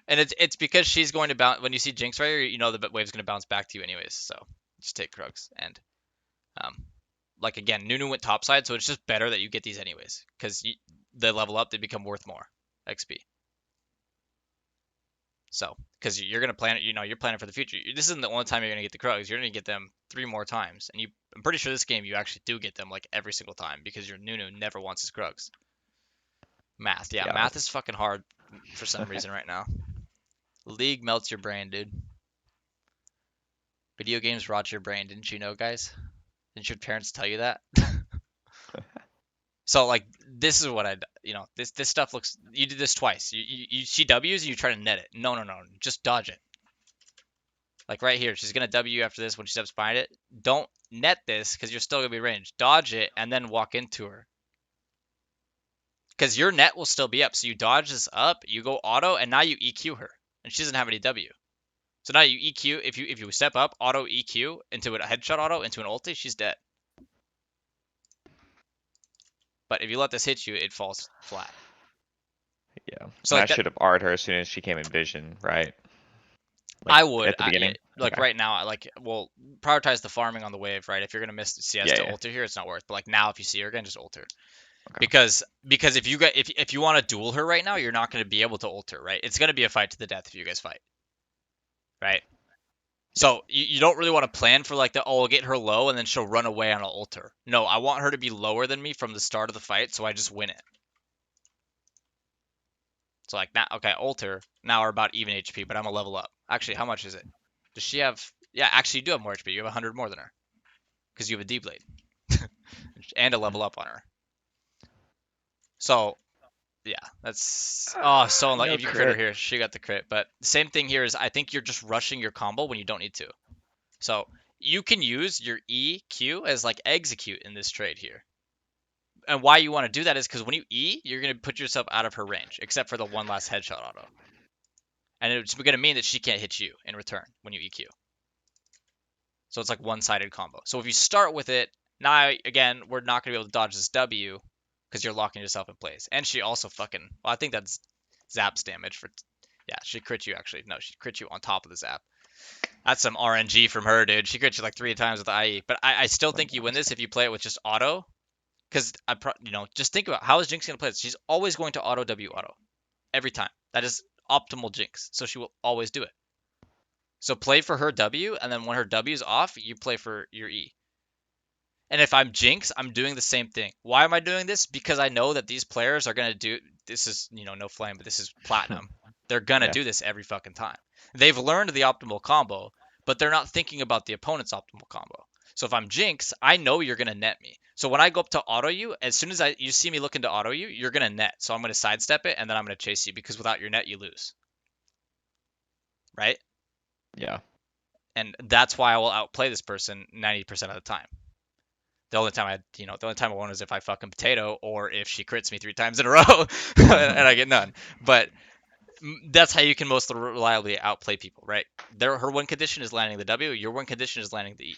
And it's because she's going to bounce when you see Jinx right here. The wave's going to bounce back to you anyways. So just take Krugs and um, like again, Nunu went topside, so it's just better that you get these anyways because they level up, they become worth more XP. So, because you're gonna plan it, you're planning for the future. This isn't the only time you're gonna get the Krugs. You're gonna get them 3 more times, and I'm pretty sure this game you actually do get them like every single time because your Nunu never wants his Krugs. Math, yeah, Yeah. math is fucking hard for some reason right now. League melts your brain, dude. Video games rot your brain, didn't you know, guys? Didn't your parents tell you that? So like, this is what this stuff looks. You did this twice. You see W's and you try to net it. No, no, no, just dodge it. Like right here, she's gonna W after this when she steps behind it. Don't net this because you're still gonna be ranged. Dodge it and then walk into her. Because your net will still be up. So you dodge this up, you go auto, and now you EQ her. And she doesn't have any W. So now you EQ, if you step up, auto EQ into a headshot auto, into an ulti, she's dead. But if you let this hit you, it falls flat. Yeah. So And I like that, should have R'd her as soon as she came in vision, right? Like I would, at the beginning. like Okay. right now, well, prioritize the farming on the wave, right? If you're gonna miss CS Yeah. to Yeah. ult her here, it's not worth. But like now, if you see her again, just ult her. Okay. Because if you want to duel her right now, you're not going to be able to ult her, right? It's going to be a fight to the death if you guys fight, right? So you don't really want to plan for like I'll get her low and then she'll run away and I'll ult her. No, I want her to be lower than me from the start of the fight, so I just win it. So like now, okay, Alter now are about even HP, but I'm a level up. Actually, how much is it? Does she have? Yeah, actually, you do have more HP. You have 100 more than her because you have a D blade and a level up on her. So yeah, that's so unlucky. No If you crit her crit. here, she got the crit. But same thing here is I think you're just rushing your combo when you don't need to. So you can use your EQ as like execute in this trade here. And why you want to do that is because when you E, you're going to put yourself out of her range, except for the one last headshot auto. And it's going to mean that she can't hit you in return when you EQ. So it's like one-sided combo. So if you start with it, now again, we're not going to be able to dodge this W because you're locking yourself in place. And she also fucking, well, I think that's zaps damage for, yeah, she crit you actually. No, she crit you on top of the zap. That's some RNG from her, dude. She crit you like 3 times with the IE. But I still Like, think you win honestly. this if you play it with just auto. Because just think about how is Jinx gonna play this? She's always going to auto W auto every time. That is optimal Jinx, so she will always do it. So play for her W, and then when her W is off, you play for your E. And if I'm Jinx, I'm doing the same thing. Why am I doing this? Because I know that these players are gonna do this is no flame, but this is platinum. They're gonna Yeah. do this every fucking time. They've learned the optimal combo, but they're not thinking about the opponent's optimal combo. So if I'm Jinx, I know you're gonna net me. So when I go up to auto you, as soon as you see me looking to auto you, you're gonna net. So I'm gonna sidestep it and then I'm gonna chase you because without your net you lose. Right? Yeah. And that's why I will outplay this person 90% of the time. The only time I won is if I fucking potato or if she crits me 3 times in a row and I get none. But that's how you can most reliably outplay people, right? Her win condition is landing the W. Your win condition is landing the E.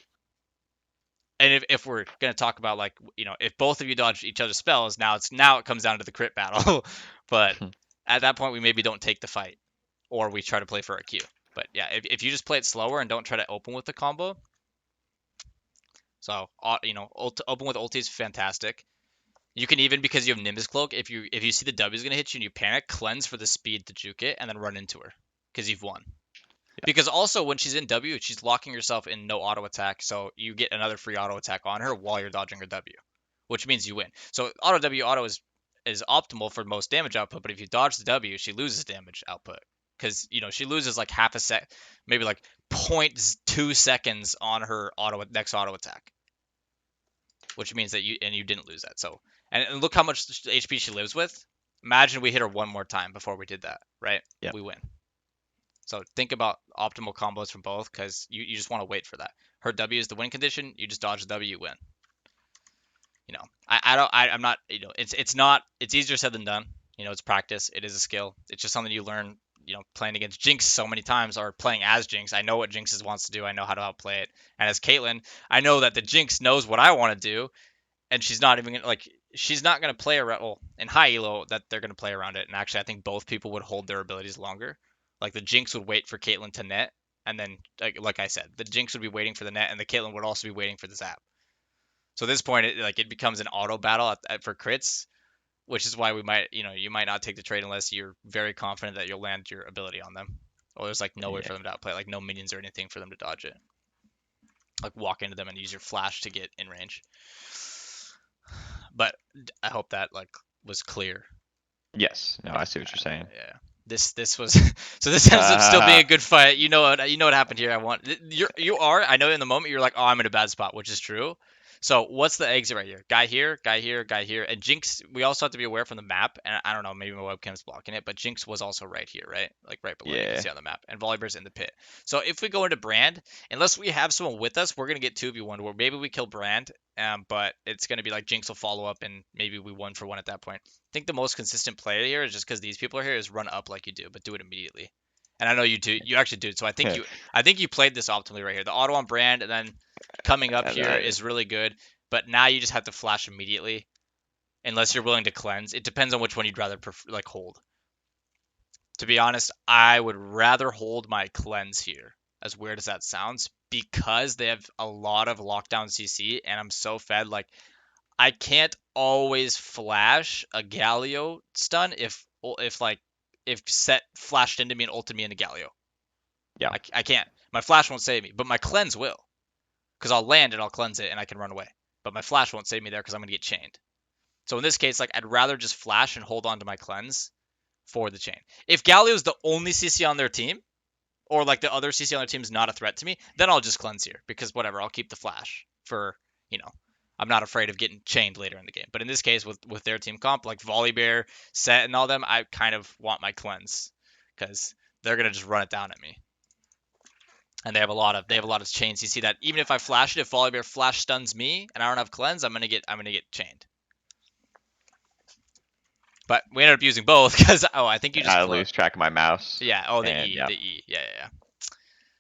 And if we're gonna talk about like if both of you dodge each other's spells, now it comes down to the crit battle. But at that point, we maybe don't take the fight or we try to play for a Q. But yeah, if you just play it slower and don't try to open with the combo, so open with ulti is fantastic. You can even because you have Nimbus Cloak, if you see the W is gonna hit you and you panic, cleanse for the speed to juke it and then run into her because you've won. Yeah. Because also when she's in W, she's locking herself in no auto attack, so you get another free auto attack on her while you're dodging her W, which means you win. So auto W auto is optimal for most damage output, but if you dodge the W, she loses damage output because she loses like half a sec, maybe like 0.2 seconds on her next auto attack, which means that you didn't lose that. So and look how much HP she lives with. Imagine we hit her one more time before we did that, right? Yeah. We win. So think about optimal combos from both because you just want to wait for that. Her W is the win condition. You just dodge the W, you win. I'm not. It's easier said than done. It's practice. It is a skill. It's just something you learn. Playing against Jinx so many times or playing as Jinx. I know what Jinx wants to do. I know how to outplay it. And as Caitlyn, I know that the Jinx knows what I want to do, and she's not even like she's not going to play around. Well, in high elo, that they're going to play around it. And actually, I think both people would hold their abilities longer. Like the Jinx would wait for Caitlyn to net, and then like I said, the Jinx would be waiting for the net, and the Caitlyn would also be waiting for the zap. So at this point, it becomes an auto battle for crits, which is why you might not take the trade unless you're very confident that you'll land your ability on them. Or there's like no way Yeah. for them to outplay, like no minions or anything for them to dodge it. Like walk into them and use your flash to get in range. But I hope that like was clear. Yes. No, I see what you're saying. Yeah. This was so this ends up still being a good fight. You know what happened here. I know in the moment you're like, oh, I'm in a bad spot, which is true. So what's the exit right here? Guy here, guy here, guy here, and Jinx. We also have to be aware from the map, and I don't know, maybe my webcam's blocking it, but Jinx was also right here, right? Like right below. You can Yeah. see on the map, and Volibear's in the pit. So if we go into Brand, unless we have someone with us, we're gonna get 2v1 where maybe we kill Brand, but it's gonna be like Jinx will follow up, and maybe we 1-for-1 at that point. Think the most consistent play here is just because these people are here is run up like you do, but do it immediately. And I know you do. You actually do. So I think you played this optimally right here. The auto on Brand and then coming up And here I, is really good. But now you just have to flash immediately, unless you're willing to cleanse. It depends on which one you'd rather like hold. To be honest, I would rather hold my cleanse here. As weird as that sounds, because they have a lot of lockdown CC, and I'm so fed. Like I can't always flash a Galio stun if set flashed into me and ulted me into Galio. yeah. I can't. My flash won't save me, but my cleanse will, because I'll land and I'll cleanse it and I can run away. But my flash won't save me there because I'm gonna get chained. So in this case, like I'd rather just flash and hold on to my cleanse for the chain. If Galio's the only CC on their team, or like the other CC on their team is not a threat to me, then I'll just cleanse here because whatever, I'll keep the flash for, you know, I'm not afraid of getting chained later in the game. But in this case, with their team comp, like Volibear, Set, and all them, I kind of want my cleanse because they're gonna just run it down at me. And they have a lot of chains. You see that even if I flash it, if Volibear flash stuns me and I don't have cleanse, I'm gonna get chained. But we ended up using both because I think you just I float. lose track of my mouse. Yeah. Oh, the And E, yeah, the E. Yeah, yeah, yeah.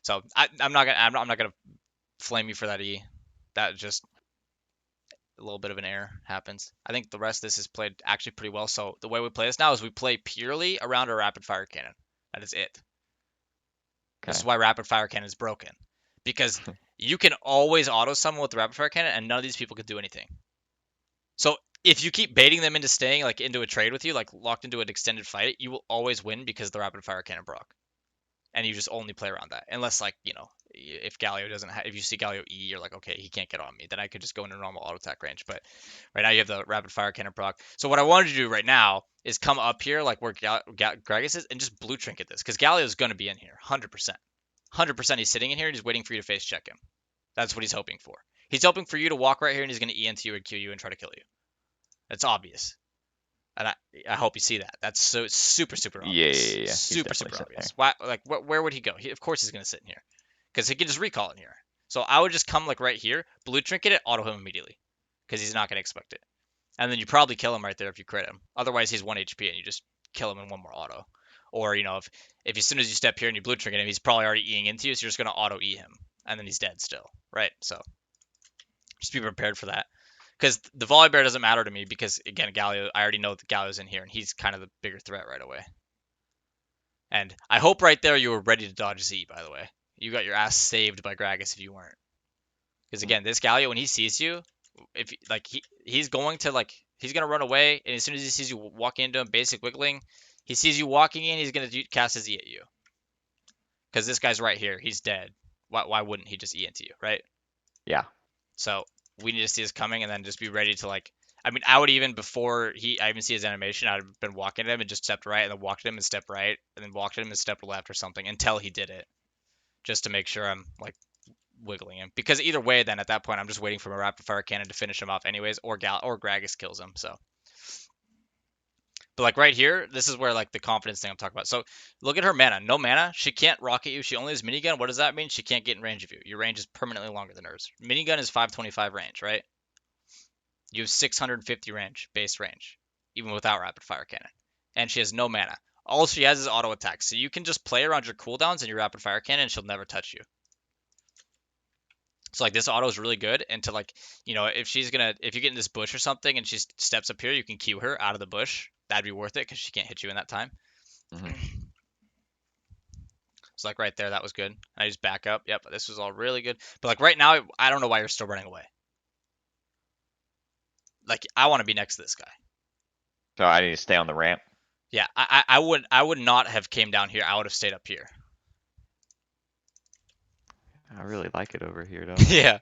So I'm not gonna flame you for that E. That just a little bit of an error happens. I think the rest of this is played actually pretty well. So the way we play this now is we play purely around a rapid fire cannon. That is it. This is okay. why rapid fire cannon is broken because you can always auto summon with the rapid fire cannon, and none of these people can do anything. So if you keep baiting them into staying like into a trade with you, like locked into an extended fight, you will always win because the rapid fire cannon broke. And you just only play around that. Unless like, if Galio doesn't have, if you see Galio E, you're like, okay, he can't get on me. Then I could just go into normal auto attack range. But right now you have the rapid fire cannon proc. So what I wanted to do right now is come up here like where Gragas is and just blue trinket this because Galio is going to be in here, 100%. 100% he's sitting in here and he's waiting for you to face check him. That's what he's hoping for. He's hoping for you to walk right here and he's going to E into you and Q you and try to kill you. That's obvious. And I hope you see that. That's so super super Yeah, obvious, yeah, yeah. He's super definitely super sitting there. obvious. Why? Like where would he go? Of course he's gonna sit in here, because he can just recall in here. So I would just come like right here, blue trinket it, auto him immediately, because he's not gonna expect it. And then you probably kill him right there if you crit him. Otherwise he's 1 HP and you just kill him in one more auto. Or if as soon as you step here and you blue trinket him, he's probably already Eing into you, so you're just gonna auto E him, and then he's dead still, right? So just be prepared for that. Because the Volibear doesn't matter to me because again, Galio, I already know that Galio's in here and he's kind of the bigger threat right away. And I hope right there you were ready to dodge Z, by the way. You got your ass saved by Gragas if you weren't. Because again, this Galio, when he sees you, if like he's going to he's gonna run away, and as soon as he sees you walk into him, basic wiggling, he sees you walking in, he's gonna cast his E at you. Because this guy's right here, he's dead. Why wouldn't he just E into you, right? Yeah. So we need to see this coming and then just be ready to like. I mean, I would even before I even see his animation, I'd have been walking at him and just stepped right and then walked at him and stepped right and then walked at him and stepped left or something until he did it, just to make sure I'm like wiggling him. Because either way, then at that point, I'm just waiting for a rapid fire cannon to finish him off anyways, or Gragas kills him. So, but like right here, this is where like the confidence thing I'm talking about. So look at her mana. No mana. She can't rocket you. She only has minigun. What does that mean? She can't get in range of you. Your range is permanently longer than hers. Minigun is 525 range, right? You have 650 range, base range, even without rapid fire cannon. And she has no mana. All she has is auto attack. So you can just play around your cooldowns and your rapid fire cannon and she'll never touch you. So like this auto is really good. And to like, if you get in this bush or something and she steps up here, you can Q her out of the bush. That'd be worth it because she can't hit you in that time. Hmm. So like right there, that was good. I just back up. Yep, this was all really good. But like right now, I don't know why you're still running away. Like I want to be next to this guy. So I need to stay on the ramp. Yeah, I would not have came down here. I would have stayed up here. I really like it over here, though. Yeah,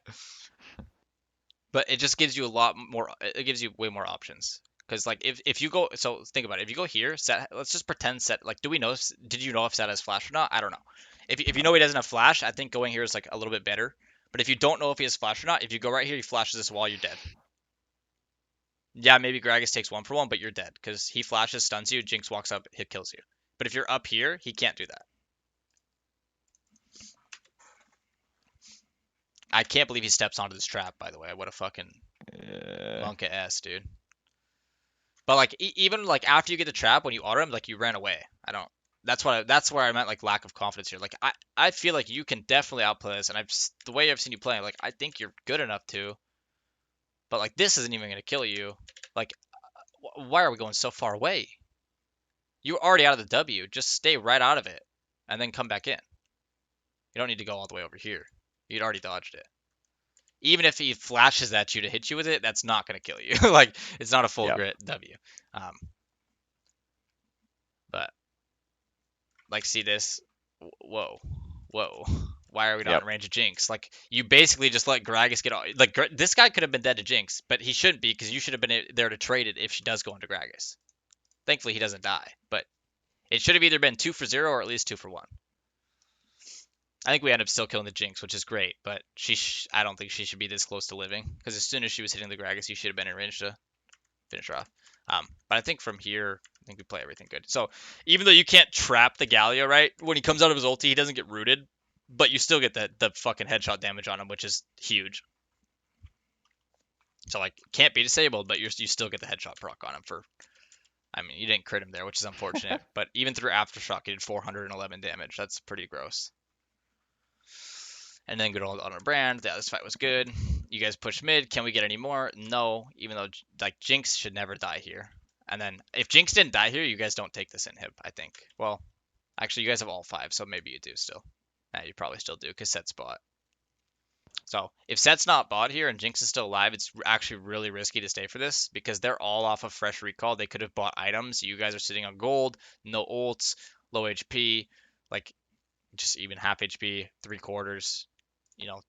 but it just gives you a lot more. It gives you way more options. Because like if you go, so think about it. If you go here, Set. Let's just pretend Set. Like, do we know? Did you know if Set has flash or not? I don't know. If you know he doesn't have flash, I think going here is like a little bit better. But if you don't know if he has flash or not, if you go right here, he flashes this wall, you're dead. Yeah, maybe Gragas takes 1 for 1, but you're dead because he flashes, stuns you, Jinx walks up, hit kills you. But if you're up here, he can't do that. I can't believe he steps onto this trap. By the way, what a fucking Uh, monka s, dude. But like even like after you get the trap, when you auto him, like you ran away. I don't. That's where I meant like lack of confidence here. Like I feel like you can definitely outplay this, and the way I've seen you play, like I think you're good enough to. But like this isn't even gonna kill you. Like why are we going so far away? You're already out of the W. Just stay right out of it, and then come back in. You don't need to go all the way over here. You'd already dodged it. Even if he flashes at you to hit you with it, that's not gonna kill you. Like it's not a full yeah. grit W. Um, but like see this. Whoa, whoa. Why are we not Yep. in range of Jinx? Like you basically just let Gragas get all. Like this guy could have been dead to Jinx, but he shouldn't be because you should have been there to trade it if she does go into Gragas. Thankfully he doesn't die, but It should have either been 2 for 0 or at least 2 for 1. I think we end up still killing the Jinx, which is great, but I don't think she should be this close to living because as soon as she was hitting the Gragas, you should have been in range to finish her off. But I think from here, I think we play everything good. So even though you can't trap the Galio, right? When he comes out of his ulti, he doesn't get rooted, but you still get the fucking headshot damage on him, which is huge. So like can't be disabled, but you still get the headshot proc on him for. I mean, you didn't crit him there, which is unfortunate. But even through aftershock, he did 411 damage. That's pretty gross. And then good old on a brand. Yeah, this fight was good. You guys push mid. Can we get any more? No. Even though like Jinx should never die here. And then if Jinx didn't die here, you guys don't take this inhib, I think. Well, actually, you guys have all 5, so maybe you do still. Nah, you probably still do because Set's bot. So if Set's not bot here and Jinx is still alive, it's actually really risky to stay for this because they're all off of fresh recall. They could have bought items. You guys are sitting on gold, no ults, low HP, like just even half HP, 3/4, you know,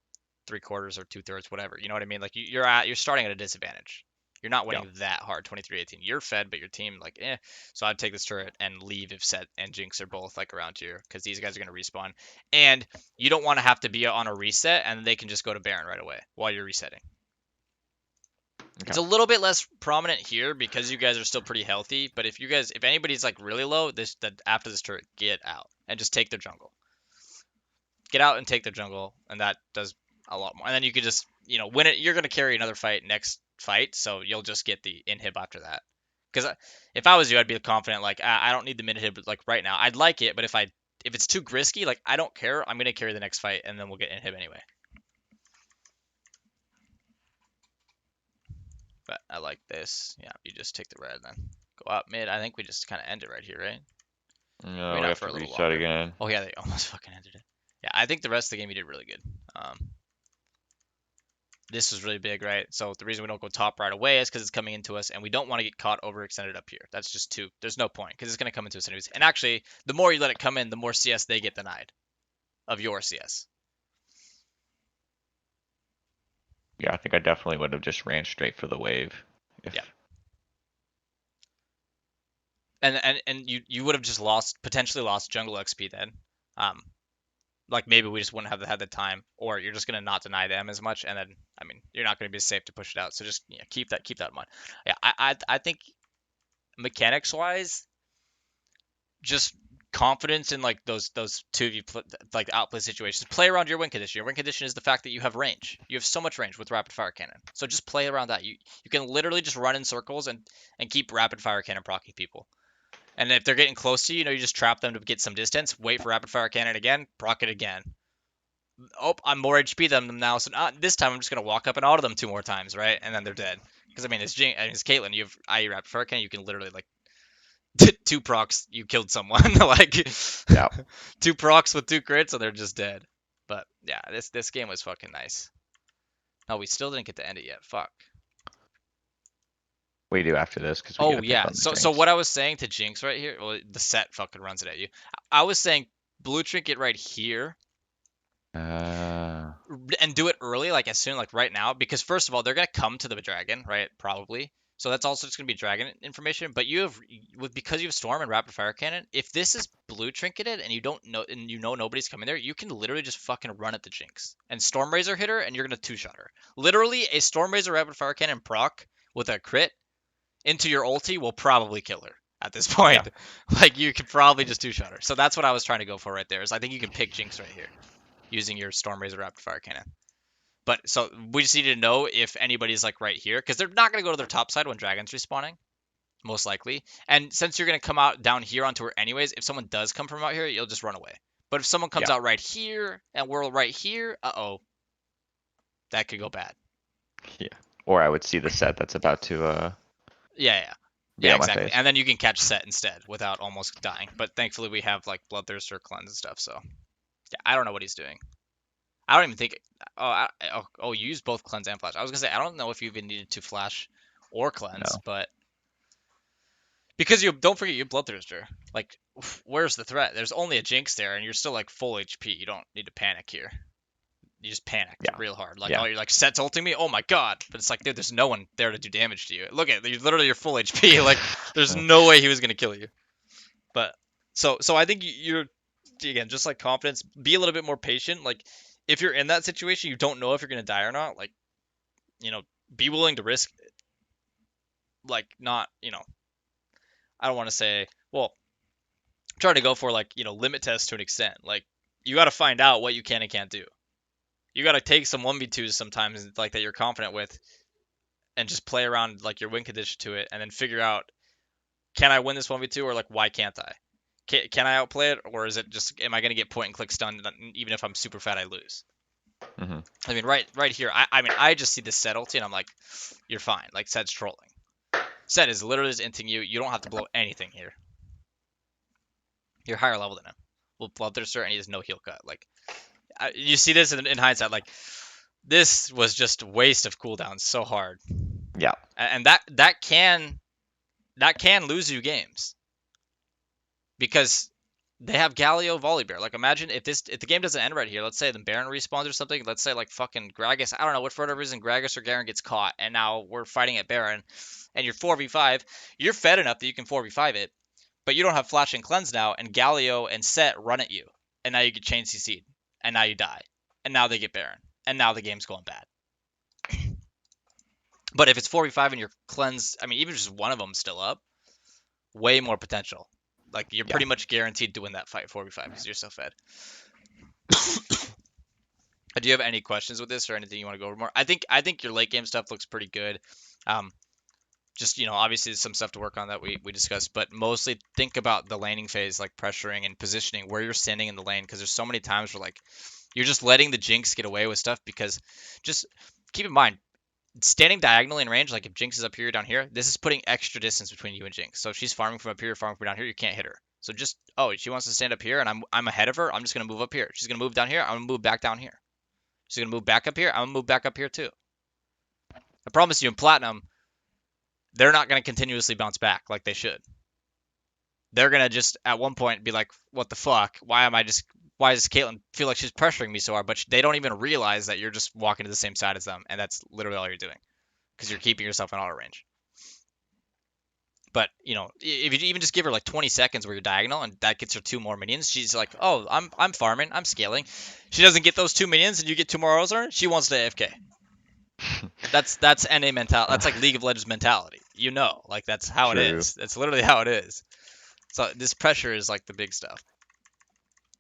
3/4 or 2/3, whatever. You know what I mean? Like you're starting at a disadvantage. You're not Yeah. winning that hard, 23-18. You're fed, but your team like eh. So I'd take this turret and leave if Set and Jinx are both like around here because these guys are gonna respawn, and you don't want to have to be on a reset and they can just go to Baron right away while you're resetting. It's Okay. a little bit less prominent here because you guys are still pretty healthy. But if anybody's like really low, after this turret, get out and just take their jungle. Get out and take their jungle, and that does a lot more. And then you could just, win it. You're gonna carry another fight next fight, so you'll just get the inhib after that. Because if I was you, I'd be confident. Like I don't need the mid inhib like right now. I'd like it, but if it's too risky, like I don't care. I'm gonna carry the next fight, and then we'll get inhib anyway. But I like this. Yeah, you just take the red then. Go up mid. I think we just kind of end it right here, right? No, Maybe we not have for to a little reset longer. again. Oh yeah, they almost fucking ended it. Yeah, I think the rest of the game you did really good. This was really big, right? So the reason we don't go top right away is because it's coming into us, and we don't want to get caught overextended up here. That's just too. There's no point because it's going to come into us anyways. And actually, the more you let it come in, the more CS they get denied of your CS. Yeah, I think I definitely would have just ran straight for the wave. If Yeah. And you would have just potentially lost jungle XP then. Like maybe we just wouldn't have had the time, or you're just gonna not deny them as much, and then I mean you're not gonna be safe to push it out. So just keep that in mind. Yeah, I think mechanics wise, just confidence in like those two of you like outplay situations. Play around your win condition. Your win condition is the fact that you have range. You have so much range with rapid fire cannon. So just play around that. You can literally just run in circles and keep rapid fire cannon proccing people. And if they're getting close to you, you just trap them to get some distance. Wait for rapid fire cannon again. Proc it again. Oh, I'm more HP than them now, so this time I'm just gonna walk up and auto them 2 more times, right? And then they're dead. Because I mean, it's Caitlyn. You have IE rapid fire cannon. You can literally like 2 procs, you killed someone. Like yeah, 2 procs with 2 crits, and they're just dead. But yeah, this game was fucking nice. Oh, we still didn't get to end it yet. Fuck. we do after this because we get Oh to pick yeah. on the So drinks. what I was saying to Jinx right here, well, the set fucking runs it at you. I was saying blue trinket right here Uh, and do it early, like as soon like right now, because first of all, they're gonna come to the dragon, right? Probably. So that's also just gonna be dragon information. But because you have storm and rapid fire cannon, if this is blue trinketed and you don't know and nobody's coming there, you can literally just fucking run at the Jinx and storm razor hit her, and you're gonna two-shot her. Literally, a storm razor rapid fire cannon proc with a crit into your ulti will probably kill her at this yeah, point. Like you could probably just two-shot her. So that's what I was trying to go for right there. Is I think you can pick Jinx right here using your storm razor rapid fire cannon. But so we just need to know if anybody's like right here because they're not gonna go to their top side when dragons respawning, most likely. And since you're gonna come out down here onto her anyways, if someone does come from out here, you'll just run away. But if someone comes yeah, out right here and we're right here, that could go bad. yeah. Or I would see the set that's about to Yeah, yeah. be Yeah, on my exactly. face. And then you can catch set instead without almost dying. But thankfully we have like bloodthirst or cleanse and stuff, so yeah, I don't know what he's doing. I don't even think. You use both cleanse and flash. I was gonna say I don't know if you even needed to flash or cleanse, No. but because you don't forget you bloodthirster. Like, where's the threat? There's only a Jinx there, and you're still like full HP. You don't need to panic here. You just panicked Yeah, real hard. Like, yeah, oh, you're like Set's ulting me. Oh my god! But it's like, dude, there's no one there to do damage to you. Look at you, literally your full HP. Like, there's no way he was gonna kill you. But So I think you're again just like confidence. Be a little bit more patient. Like if you're in that situation, you don't know if you're gonna die or not. Like you know, be willing to risk like not I don't want to say well try to go for like limit tests to an extent. Like you got to find out what you can and can't do. You got to take some 1v2s sometimes like that you're confident with and just play around like your win condition to it and then figure out can I win this 1v2 or like why can't I? Can I outplay it or is it just am I going to get point and click stunned even if I'm super fat I lose? Hmm. I mean right here I mean I just see this set ulti and I'm like you're fine. Like Set's trolling. Set is literally just inting you. You don't have to blow anything here. You're higher level than him. Well, Bloodthirster and he has no heal cut. Like you see this in hindsight like this was just a waste of cooldowns so hard. Yeah. And that can lose you games because they have Galio Volibear. Like imagine if the game doesn't end right here, let's say the Baron respawns or something, let's say like fucking Gragas, I don't know what for whatever reason Gragas or Garen gets caught and now we're fighting at Baron and you're 4v5, you're fed enough that you can 4v5 it, but you don't have Flash and Cleanse now and Galio and Set run at you and now you get chain CC'd and now you die and now they get Baron and now the game's going bad. But if it's 4v5 and your Cleanse, I mean even just one of them still up, way more potential. Like you're Yeah. pretty much guaranteed to win that fight 4v5 because you're so fed. Do you have any questions with this or anything you want to go over more? I think your late game stuff looks pretty good. Um, just obviously there's some stuff to work on that we discussed, but mostly think about the laning phase, like pressuring and positioning where you're standing in the lane, because there's so many times where like you're just letting the Jinx get away with stuff because just keep in mind standing diagonally in range, like if Jinx is up here, down here, this is putting extra distance between you and Jinx. So if she's farming from up here, farming from down here, you can't hit her. So just she wants to stand up here, and I'm ahead of her. I'm just gonna move up here. She's gonna move down here. I'm gonna move back down here. She's gonna move back up here. I'm gonna move back up here too. I promise you, in Platinum, they're not gonna continuously bounce back like they should. They're gonna just at one point be like, "What the fuck? Why am I just? Why does Caitlyn feel like she's pressuring me so hard?" But they don't even realize that you're just walking to the same side as them, and that's literally all you're doing because you're keeping yourself in auto range. But if you even just give her like 20 seconds where you're diagonal and that gets her two more minions, she's like, "Oh, I'm farming, I'm scaling." She doesn't get those two minions and you get two more arrows on her. She wants to AFK. That's NA mentality. That's like League of Legends mentality. Like that's how it True. is. That's literally how it is. So this pressure is like the big stuff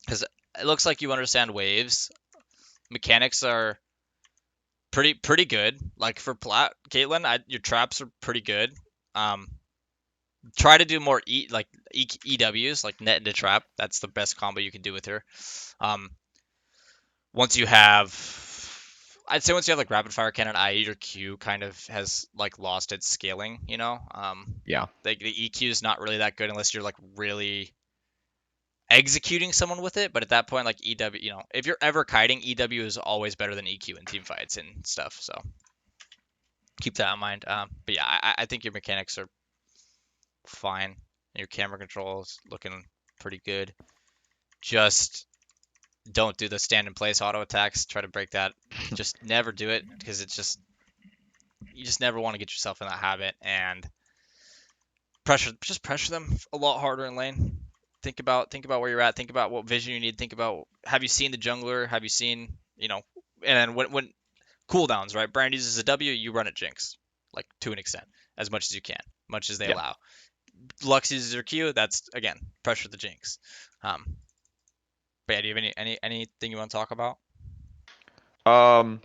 because it looks like you understand waves. Mechanics are pretty good. Like for Caitlyn, your traps are pretty good. Um, Try to do more EWs, like net into trap. That's the best combo you can do with her. Um, once you have, I'd say once you have like rapid fire cannon, IE your Q kind of has like lost its scaling. Yeah. The EQ is not really that good unless you're like really executing someone with it. But at that point, like EW, if you're ever kiting, EW is always better than EQ in team fights and stuff. So keep that in mind. But yeah, I think your mechanics are fine. Your camera controls looking pretty good. Just don't do the stand in place auto attacks. Try to break that. Just never do it because it's just you just never want to get yourself in that habit and pressure them a lot harder in lane. Think about where you're at. Think about what vision you need. Think about have you seen the jungler? Have you seen and then when cooldowns, right? Brand uses a W, you run it Jinx, like to an extent, as much as you can, much as they Yeah. allow. Lux uses her Q. That's again pressure the Jinx. Um, but yeah, do you have anything you want to talk about? Um,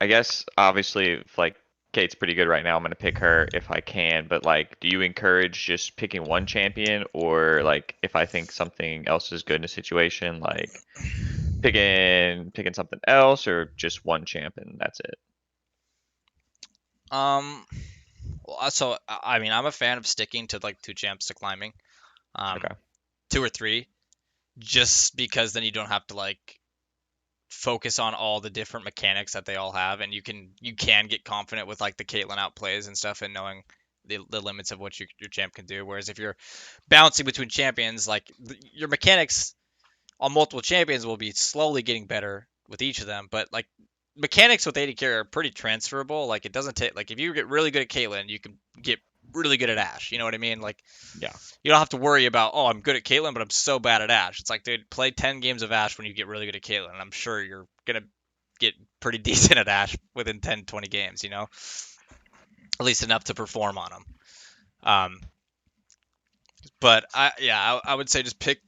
I guess obviously if like Kate's pretty good right now, I'm gonna pick her if I can, but like do you encourage just picking one champion or like if I think something else is good in a situation, like picking something else or just one champ and that's it? Um, well, so I mean, I'm a fan of sticking to like two champs to climbing, um, Okay. two or three, just because then you don't have to like focus on all the different mechanics that they all have, and you can get confident with like the Caitlyn outplays and stuff, and knowing the limits of what your champ can do. Whereas if you're bouncing between champions, like your mechanics on multiple champions will be slowly getting better with each of them, but like mechanics with AD carry are pretty transferable. Like it doesn't take like if you get really good at Caitlyn, you can get really good at Ashe. You know what I mean? Like Yeah. you don't have to worry about, oh, I'm good at Caitlyn, but I'm so bad at Ashe. It's like, dude, play 10 games of Ashe when you get really good at Caitlyn, and I'm sure you're gonna get pretty decent at Ashe within 10, 20 games. You know, at least enough to perform on them. Um, but I would say just pick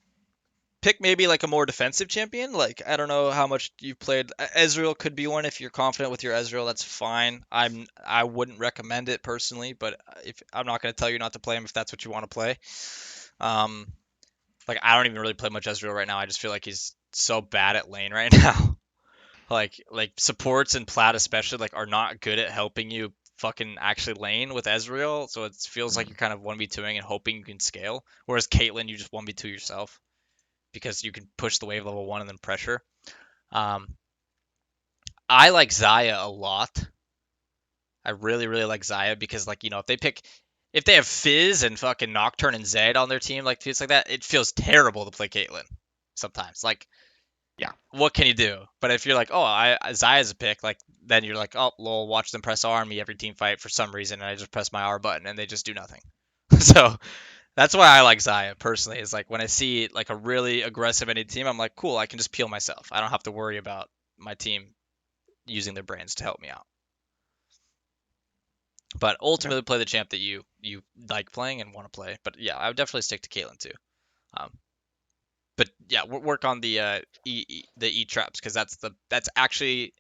maybe like a more defensive champion. Like I don't know how much you've played. Ezreal could be one if you're confident with your Ezreal. That's fine. I wouldn't recommend it personally, but if I'm not going to tell you not to play him if that's what you want to play. Um, like I don't even really play much Ezreal right now. I just feel like he's so bad at lane right now. Like supports and plat especially like are not good at helping you fucking actually lane with Ezreal. So it feels like Mm. you're kind of 1v2ing and hoping you can scale. Whereas Caitlyn, you just 1v2 yourself because you can push the wave level 1 and then pressure. Um, I like Xayah a lot. I really, really like Xayah because, like, if they have Fizz and fucking Nocturne and Zed on their team, like, feels like that, it feels terrible to play Caitlyn sometimes. Like, Yeah. what can you do? But if you're like, oh, Xayah's a pick, like, then you're like, oh, lol, watch them press R on me every team fight for some reason, and I just press my R button and they just do nothing. So that's why I like Xayah personally. Is like when I see like a really aggressive any team, I'm like, cool, I can just peel myself. I don't have to worry about my team using their brains to help me out. But Okay. ultimately, play the champ that you like playing and want to play. But yeah, I would definitely stick to Caitlyn too. Um, but yeah, work on the the E traps because that's actually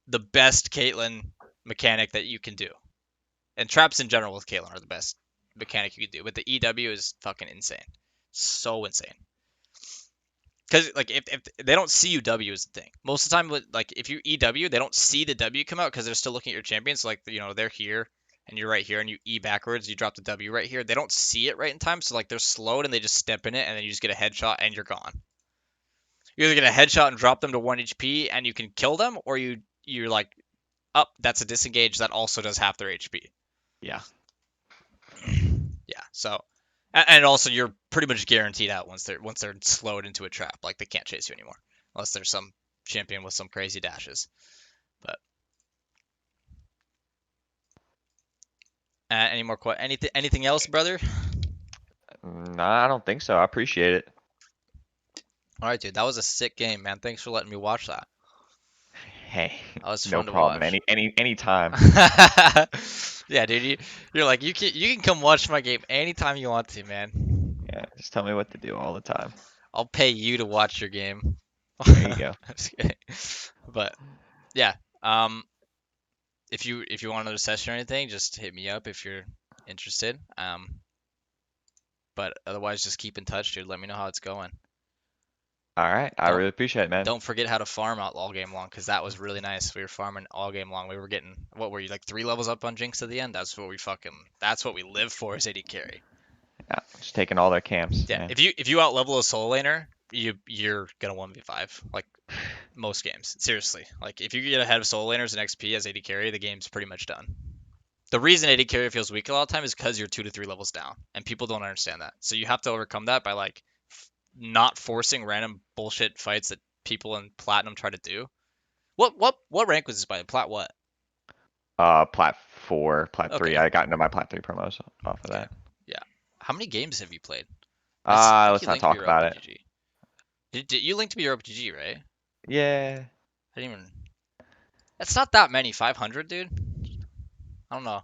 the best Caitlyn mechanic that you can do. And traps in general with Caitlyn are the best mechanic you can do. But the EW is fucking insane, so insane. Because like if they don't see you W is the thing. Most of the time, like if you EW, they don't see the W come out because they're still looking at your champions. So, like they're here and you're right here, and you E backwards, you drop the W right here. They don't see it right in time, so like they're slowed and they just step in it, and then you just get a headshot and you're gone. You either get a headshot and drop them to 1 HP and you can kill them, or you're like, up, that's a disengage that also does half their HP. Yeah. Yeah, so and also you're pretty much guaranteed out once they're slowed into a trap. Like they can't chase you anymore unless there's some champion with some crazy dashes. But any more anything else, brother? No, I don't think so. I appreciate it. All right, dude, that was a sick game, man. Thanks for letting me watch that. Hey, That was no fun to problem. watch. Any time. Yeah, dude, you're like you can come watch my game anytime you want to, man. Yeah, just tell me what to do all the time. I'll pay you to watch your game. There you go. Just kidding. But yeah, um, if you want another session or anything, just hit me up if you're interested. But otherwise, just keep in touch, dude. Let me know how it's going. All right. I Don't really appreciate it, man. don't forget how to farm out all game long, because that was really nice. We were farming all game long. We were getting, what were you, like 3 levels up on Jinx at the end? That's what we live for is AD carry. Yeah, just taking all their camps, Yeah, man. if you out level a solo laner, you're gonna 1v5 like most games. Seriously, like if you get ahead of solo laners in XP as AD carry, the game's pretty much done. The reason AD carry feels weak a lot of time is because you're 2 to 3 levels down, and people don't understand that. So you have to overcome that by like not forcing random bullshit fights that people in platinum try to do. What rank was this by? Plat what? Plat 4, Plat 3. Okay, I got into my Plat 3 promos off of okay, that. yeah. How many games have you played? I think Let's you not linked me talk your about it. OPGG. Did you linked me your OPGG, right? Yeah. I didn't even. That's not that many. 500, dude. I don't know.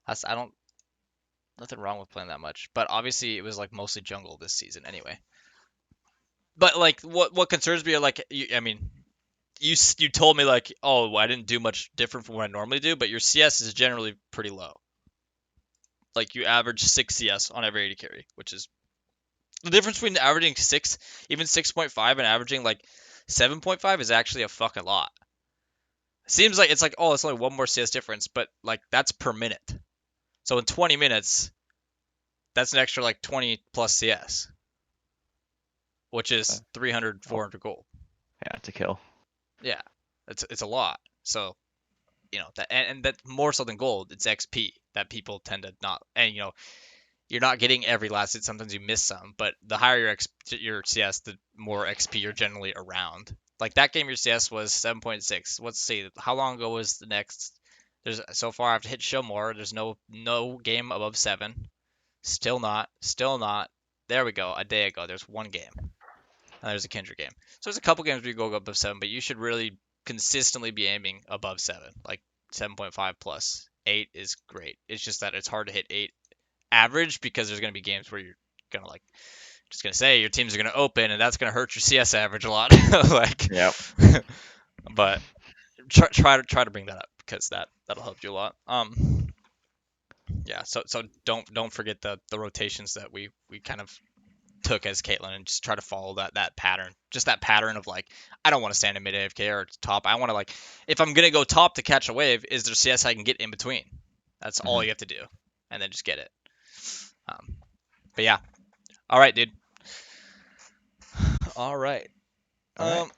I don't. Nothing wrong with playing that much, but obviously it was like mostly jungle this season anyway. But like, what concerns me are like, I mean, you told me like, oh, I didn't do much different from what I normally do, but your CS is generally pretty low. Like you average 6 CS on every 80 carry, which is the difference between averaging 6, even 6.5, and averaging like 7.5 is actually a fucking lot. Seems like it's like, oh, it's only one more CS difference, but like that's per minute. So in 20 minutes, that's an extra like 20 plus CS, which Uh, is 300, oh, 400 gold. yeah, to kill. Yeah, it's a lot. So that, and that more so than gold, it's XP that people tend to not. And you're not getting every last hit. Sometimes you miss some, but the higher your CS, the more XP you're generally around. Like that game, your CS was 7.6. Let's see, how long ago was the next? There's so far I've hit show more. There's no game above 7. Still not. Still not. There we go. A day ago, there's one game. And there's a Kindred game. So there's a couple games where you go above 7, but you should really consistently be aiming above 7, like 7.5 plus. 8 is great. It's just that it's hard to hit 8 average because there's going to be games where you're going to like just going to say your teams are going to open and that's going to hurt your CS average a lot. Like Yep. but try to bring that up because that'll help you a lot. Yeah, so don't forget the rotations that we kind of took as Caitlyn and just try to follow that pattern. Just that pattern of like, I don't want to stand in mid AFK or top. I want to like, if I'm gonna go top to catch a wave, is there CS I can get in between? That's all Hmm. you have to do, and then just get it. Um, but yeah, all right, dude. All right. All right.